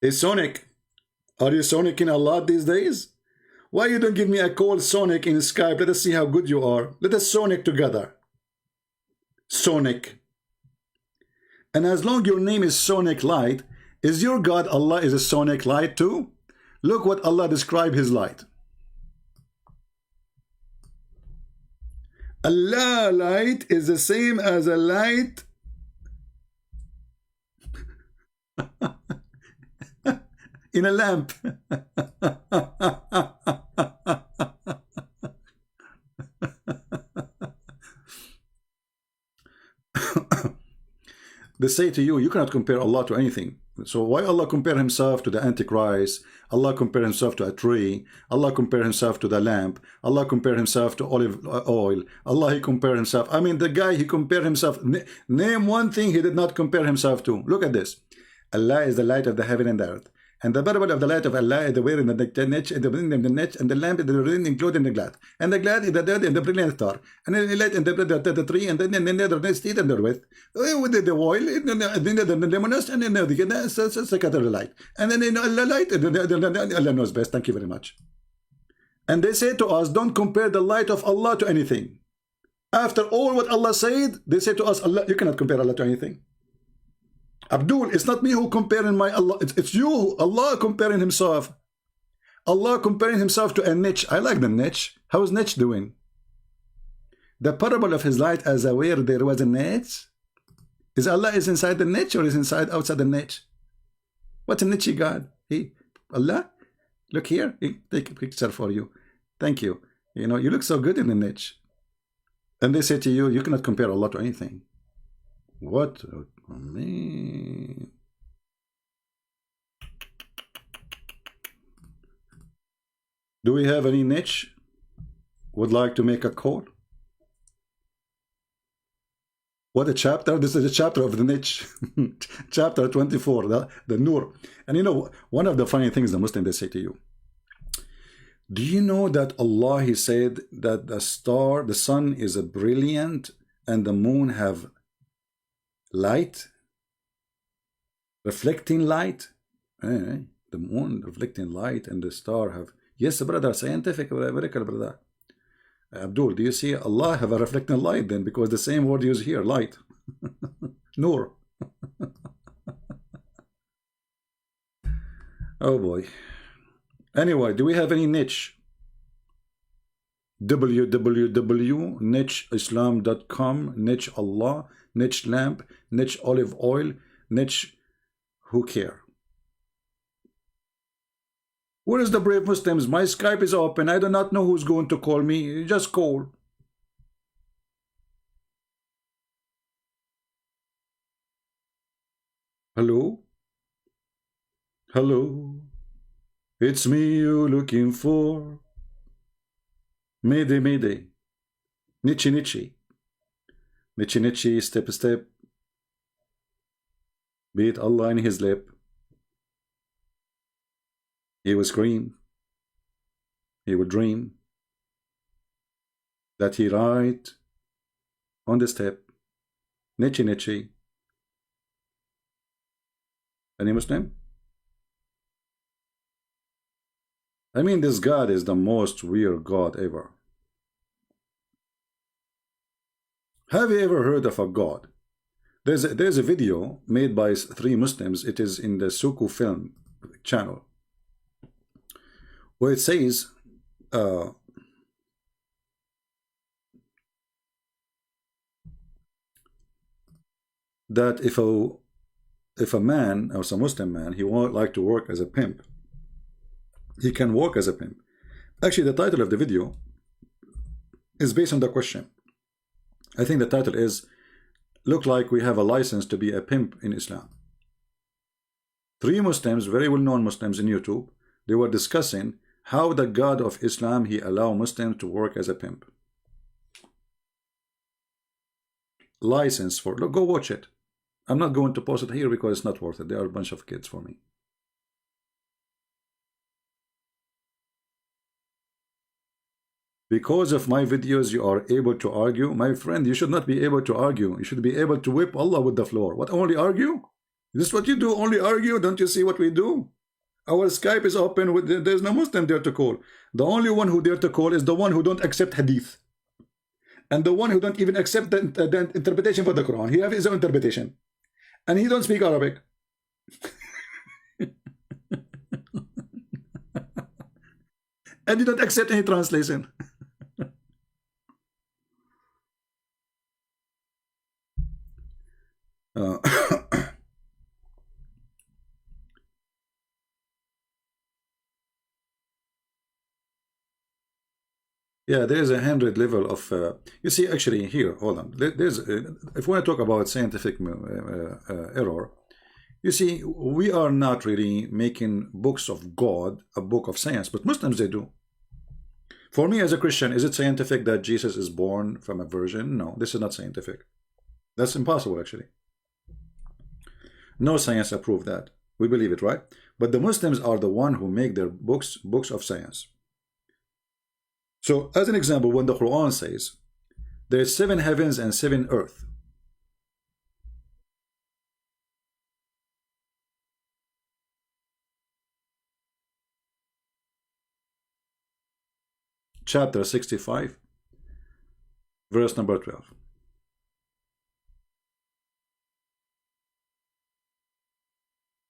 Hey, Sonic. Are you Sonicing a lot these days? Why you don't give me a call, Sonic, in Skype? Let us see how good you are. Let us Sonic together. Sonic. And as long your name is Sonic Light, is your God Allah is a Sonic Light too? Look what Allah described His light. Allah light is the same as a light in a lamp. They say to you, you cannot compare Allah to anything. So why Allah compare Himself to the Antichrist? Allah compare Himself to a tree. Allah compare Himself to the lamp. Allah compare Himself to olive oil. Allah, He compare Himself. I mean, the guy, he compared Himself. Name one thing He did not compare Himself to. Look at this. Allah is the light of the heaven and the earth. And the parable of the light of Allah is the way in the niche, and the niche, and the lamp is the ring included in the glass. And the glass is the dirt and the brilliant star. And the light and the tree, and then the seed and the with the oil, and then the lemonade, and then the light. And then Allah light, Allah knows best. Thank you very much. And they say to us, don't compare the light of Allah to anything. After all what Allah said, they say to us, Allah, you cannot compare Allah to anything. Abdul, it's not me who comparing my Allah. It's you, Allah comparing Himself. Allah comparing Himself to a niche. I like the niche. How is niche doing? The parable of His light as where there was a niche. Is Allah is inside the niche or is inside outside the niche? What's a niche God? Allah? Look here. Take a picture for you. Thank you. You know, you look so good in the niche. And they say to you, you cannot compare Allah to anything. What? Oh, man. Do we have any niche? Would like to make a call? What a chapter. This is a chapter of the niche. Chapter 24, the Nur. And you know, one of the funny things the Muslims, they say to you, do you know that Allah, He said that the sun is a brilliant and the moon have light, reflecting light? The moon reflecting light and the star have, yes brother, scientific miracle brother. Abdul, do you see Allah have a reflecting light then? Because the same word used here, light. Nur. Oh boy. Anyway, do we have any niche? www.nicheislam.com, niche Allah, niche lamp, niche olive oil, niche who care. Where is the brave Muslims? My Skype is open. I do not know who's going to call me. Just call. Hello? Hello? It's me you're looking for. Mayday, mayday. Nietzsche, Nietzsche. Nietzsche, Nietzsche, step, step. Beat Allah in his lip. He will scream. He will dream that he write on the step. Nietzsche, Nietzsche. Any Muslim? I mean, this God is the most weird God ever. Have you ever heard of a God? There's a video made by 3 Muslims. It is in the Suku film channel, where it says that if a man, or some Muslim man, he would like to work as a pimp, he can work as a pimp. Actually, the title of the video is based on the question. I think the title is, look like we have a license to be a pimp in Islam. 3 Muslims, very well-known Muslims in YouTube, they were discussing how the God of Islam, he allow Muslims to work as a pimp. License for, look, go watch it. I'm not going to post it here because it's not worth it. They are a bunch of kids for me. Because of my videos, you are able to argue. My friend, you should not be able to argue. You should be able to whip Allah with the floor. What, only argue? Is this what you do? Only argue? Don't you see what we do? Our Skype is open. There's no Muslim there to call. The only one who dare to call is the one who don't accept hadith. And the one who don't even accept the interpretation for the Quran. He has his own interpretation. And he don't speak Arabic. And he don't accept any translation. Yeah, there's a 100 level of you see, actually here, hold on, there's if we want to talk about scientific error, you see, we are not really making books of God a book of science, but Muslims, they do. For me as a Christian, is it scientific that Jesus is born from a virgin? No, this is not scientific. That's impossible, actually. No science approved that. We believe it, right? But the Muslims are the one who make their books of science. So, as an example, when the Quran says there's 7 heavens and 7 earth, chapter 65, verse number 12.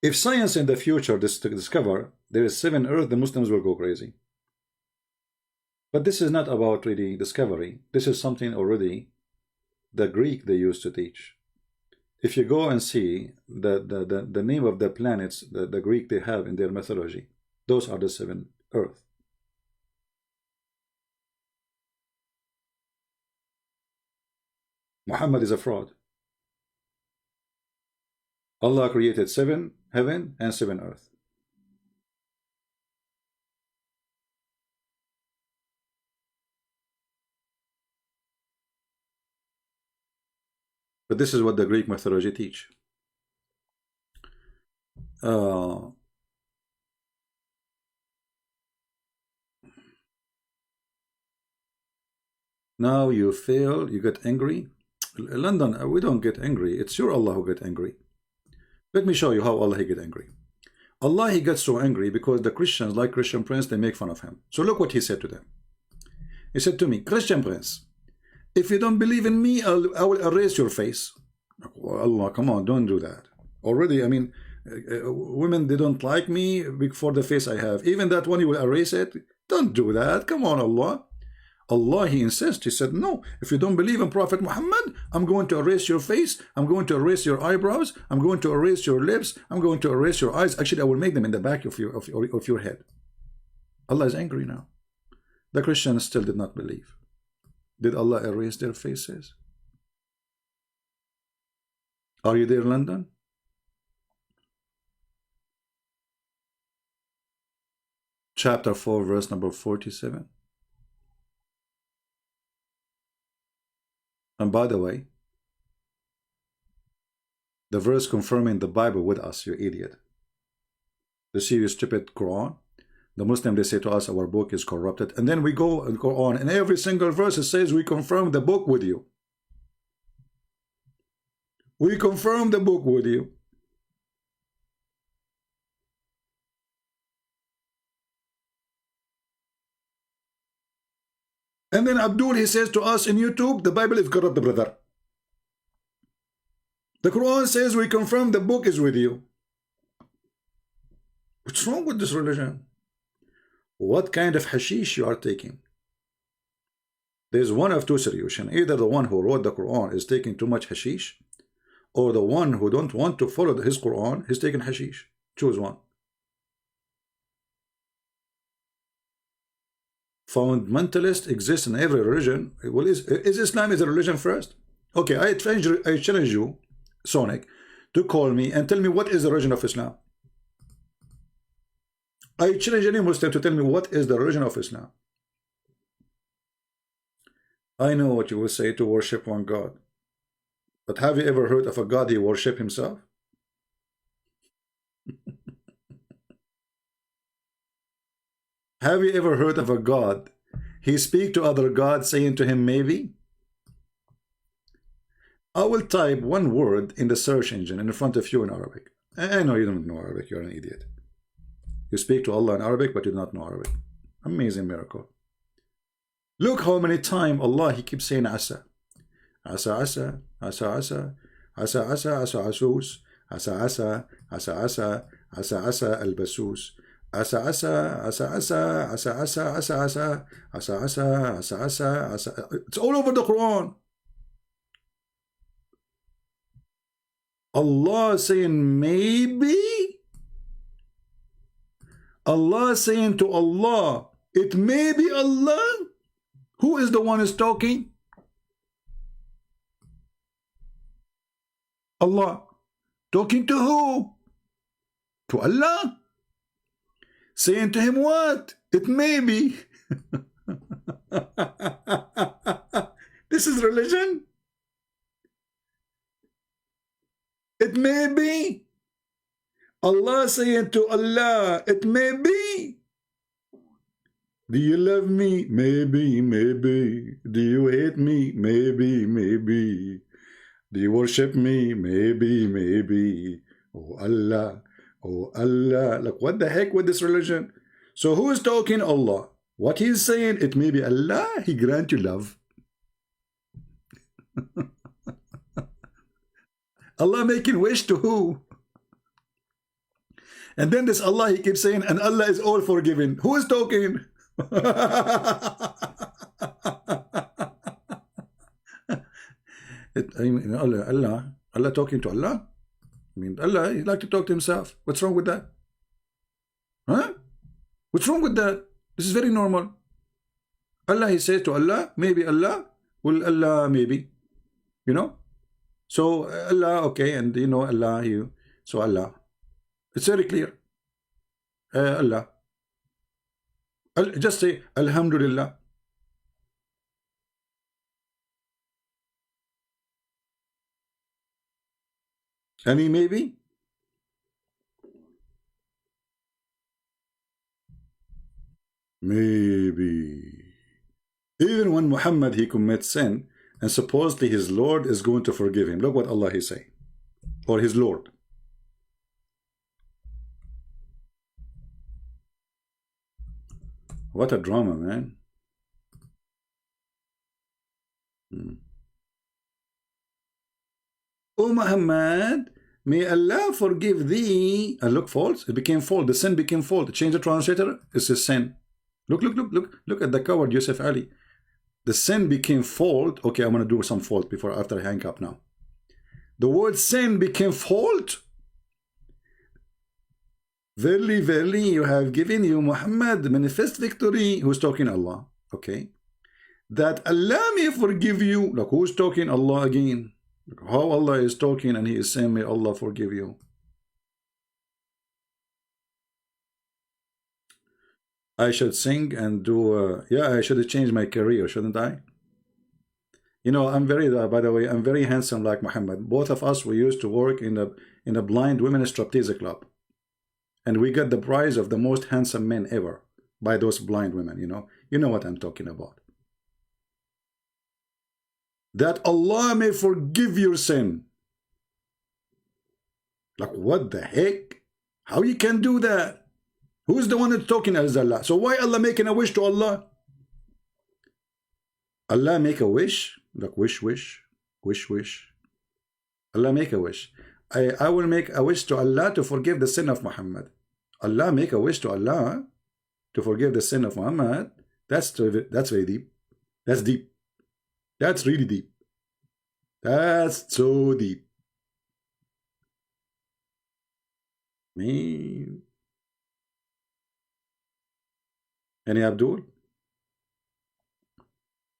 If science in the future discover there is 7 earth, the Muslims will go crazy. But this is not about really discovery. This is something already the Greek they used to teach. If you go and see the name of the planets, the Greek they have in their mythology, those are the 7 earth. Muhammad is a fraud. Allah created 7 heaven and 7 earth. But this is what the Greek mythology teach. Now you fail, you get angry. London, we don't get angry. It's your Allah who get angry. Let me show you how Allah he get angry. Allah, he gets so angry because the Christians, like Christian Prince, they make fun of him. So look what he said to them. He said to me, Christian Prince, if you don't believe in me, I will erase your face. Allah, come on, don't do that. Already, I mean, women, they don't like me for the face I have. Even that one, you will erase it. Don't do that. Come on, Allah. Allah, he insists. He said, no, if you don't believe in Prophet Muhammad, I'm going to erase your face. I'm going to erase your eyebrows. I'm going to erase your lips. I'm going to erase your eyes. Actually, I will make them in the back of your head. Allah is angry now. The Christians still did not believe. Did Allah erase their faces? Are you there, London? Chapter 4, verse number 47. And by the way, the verse confirming the Bible with us, you idiot. The serious stupid Quran. The Muslim, they say to us, our book is corrupted. And then we go and go on. And every single verse, it says, we confirm the book with you. We confirm the book with you. And then Abdul, he says to us in YouTube, the Bible is corrupt, brother. The Quran says we confirm the book is with you. What's wrong with this religion? What kind of hashish you are taking? There's one of two solutions. Either the one who wrote the Quran is taking too much hashish, or the one who don't want to follow his Quran is taking hashish. Choose one. Fundamentalist exists in every religion. Well, is Islam is a religion first? Okay, I challenge you, Sonic, to call me and tell me what is the religion of Islam. I challenge any Muslim to tell me what is the religion of Islam. I know what you will say, to worship one God. But have you ever heard of a God he worship himself? Have you ever heard of a God he speak to other gods saying to him maybe? I will type one word in the search engine in front of you in Arabic. I know you don't know Arabic, you're an idiot. You speak to Allah in Arabic, but you do not know Arabic. Amazing miracle. Look how many times Allah, he keeps saying Asa. Asa, Asa, Asa, Asa, Asa, Asa, Asa, Asus, Asa, Asa, Asa, Asa, Asa, Asa, Al-Basus. Asa, Asa, Asa, Asa, Asa, Asa, Asa, Asa, Asa, Asa, Asa, Asa, Asa. It's all over the Quran. Allah saying maybe. Allah saying to Allah, it may be Allah. Who is the one who's talking? Allah. Talking to who? To Allah. Saying to him what? It may be. This is religion. It may be. Allah saying to Allah, it may be. Do you love me? Maybe, maybe. Do you hate me? Maybe, maybe. Do you worship me? Maybe, maybe. Oh Allah. Oh Allah. Like, what the heck with this religion? So who is talking? Allah. What he's saying, it may be Allah. He grant you love. Allah making wish to who? And then this Allah, he keeps saying, and Allah is all forgiving. Who is talking? Allah talking to Allah. I mean, Allah, he like to talk to himself. What's wrong with that? Huh? What's wrong with that? This is very normal. Allah, he says to Allah, maybe Allah. Well, Allah, maybe. You know? So, Allah, okay, and you know, Allah, you. So, Allah. It's very clear. Allah. Just say, Alhamdulillah. Any maybe? Maybe. Even when Muhammad, he commits sin, and supposedly his Lord is going to forgive him. Look what Allah is saying. Or his Lord. What a drama, man. Oh Muhammad, may Allah forgive thee. And look, false. It became false. The sin became false. Change the translator. It's a sin. Look at the coward Yusuf Ali. The sin became fault. Okay, I'm gonna do some fault after I hang up now. The word sin became fault. Verily, verily, you have given you Muhammad manifest victory. Who's talking? Allah. Okay. That Allah may forgive you. Like, who's talking? Allah again. How Allah is talking and He is saying, may Allah forgive you. I should sing and do, yeah, I should change my career, shouldn't I? You know, I'm very, by the way, I'm very handsome like Muhammad. Both of us, we used to work in a blind women's striptease club. And we got the prize of the most handsome men ever by those blind women, you know. You know what I'm talking about. That Allah may forgive your sin. Like, what the heck? How you can do that? Who's the one that's talking as Allah? So why Allah making a wish to Allah? Allah make a wish. Like, wish. Allah make a wish. I will make a wish to Allah to forgive the sin of Muhammad. Allah make a wish to Allah to forgive the sin of Muhammad. That's very deep. That's deep. That's really deep. That's so deep. Man. Any Abdul?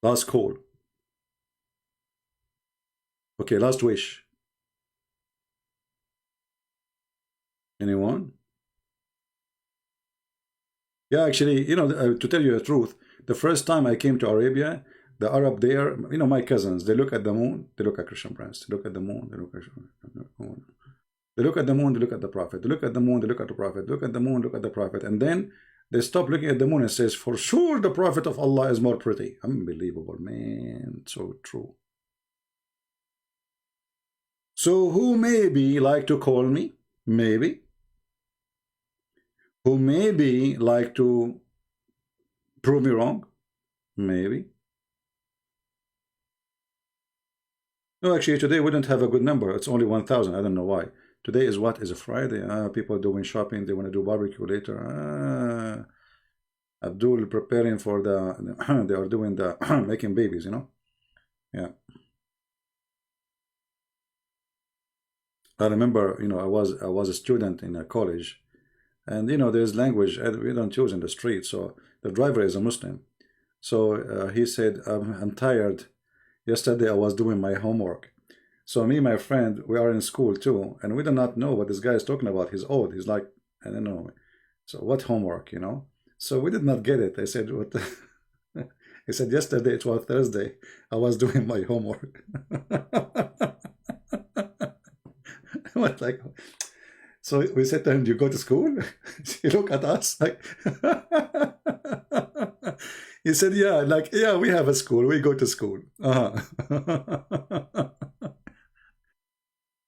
Last call. Okay, last wish. Anyone? Yeah, actually, you know, to tell you the truth, the first time I came to Arabia, the Arab there, you know, my cousins, they look at the moon, they look at Christian Prince, they look at the moon, they look at the moon. They look at the moon, they look at the Prophet, they look at the moon, they look at the Prophet, they look at the moon, look at the Prophet, and then they stop looking at the moon and says, for sure the Prophet of Allah is more pretty. Unbelievable, man. So true. So who maybe like to call me? Maybe. Who maybe like to prove me wrong? Maybe. No, actually today we don't have a good number. It's only 1,000. I don't know why. Today is what? Is a Friday. People are doing shopping. They want to do barbecue later. Abdul preparing for the they are doing the making babies, you know. Yeah. I remember, you know, I was a student in a college, and you know, there's language we don't use in the street. So the driver is a Muslim. So he said, I'm tired. Yesterday I was doing my homework. So me and my friend, we are in school too, and we do not know what this guy is talking about. He's old. He's like, I don't know. So what homework, you know? So we did not get it. I said, what? He said, yesterday it was Thursday. I was doing my homework. I was like, so we said to him, do you go to school? He looked at us like, he said, yeah, like, yeah, we have a school. We go to school.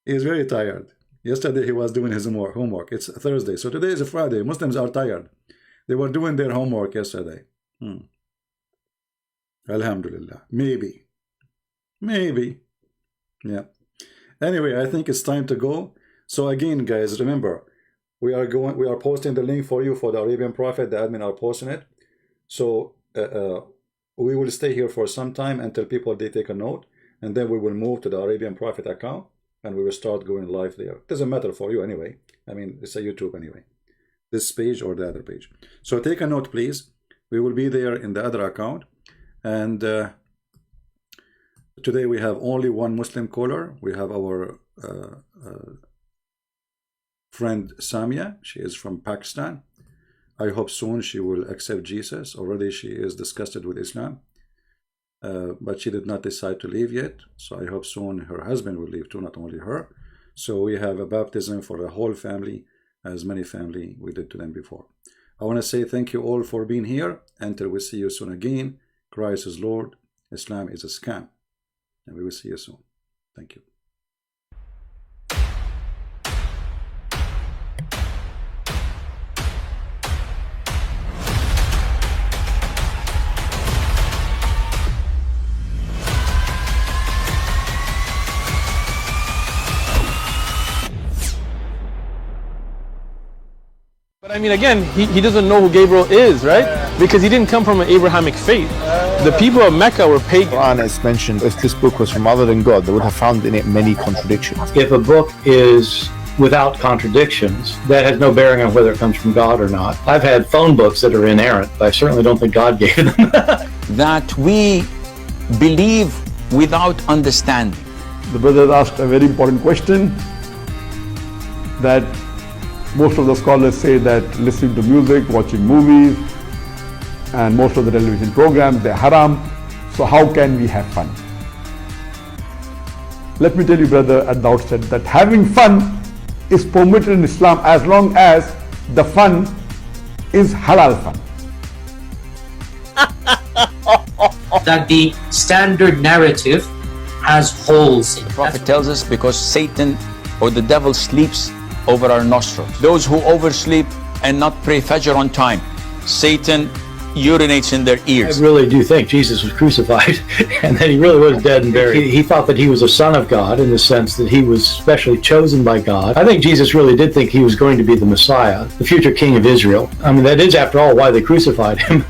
He's very tired. Yesterday he was doing his homework. It's Thursday. So today is a Friday. Muslims are tired. They were doing their homework yesterday. Alhamdulillah. Maybe. Yeah. Anyway, I think it's time to go. So again, guys, remember, we are posting the link for you for the Arabian Prophet. The admin are posting it. So we will stay here for some time until people they take a note, and then we will move to the Arabian Prophet account and we will start going live there. It doesn't matter for you anyway. I mean, it's a YouTube anyway. This page or the other page. So take a note, please. We will be there in the other account. And today we have only one Muslim caller. We have our friend Samia. She is from Pakistan. I hope soon she will accept Jesus. Already she is disgusted with Islam. But she did not decide to leave yet. So I hope soon her husband will leave too, not only her. So we have a baptism for the whole family, as many family we did to them before. I want to say thank you all for being here. Until we see you soon again. Christ is Lord. Islam is a scam. And we will see you soon. Thank you. But I mean, again, he doesn't know who Gabriel is, right? Because he didn't come from an Abrahamic faith. The people of Mecca were pagan. Quran is mentioned, if this book was from other than God, they would have found in it many contradictions. If a book is without contradictions, that has no bearing on whether it comes from God or not. I've had phone books that are inerrant, but I certainly don't think God gave them. That we believe without understanding. The brother asked a very important question, that most of the scholars say that listening to music, watching movies, and most of the television programs, they're haram. So how can we have fun? Let me tell you, brother, at the outset that having fun is permitted in Islam as long as the fun is halal fun. That the standard narrative has holes in it. The Prophet tells us because Satan or the devil sleeps over our nostrils. Those who oversleep and not pray Fajr on time, Satan urinates in their ears. I really do think Jesus was crucified and that he really was dead and buried. He thought that he was a son of God in the sense that he was specially chosen by God. I think Jesus really did think he was going to be the Messiah, the future king of Israel. I mean, that is, after all, why they crucified him.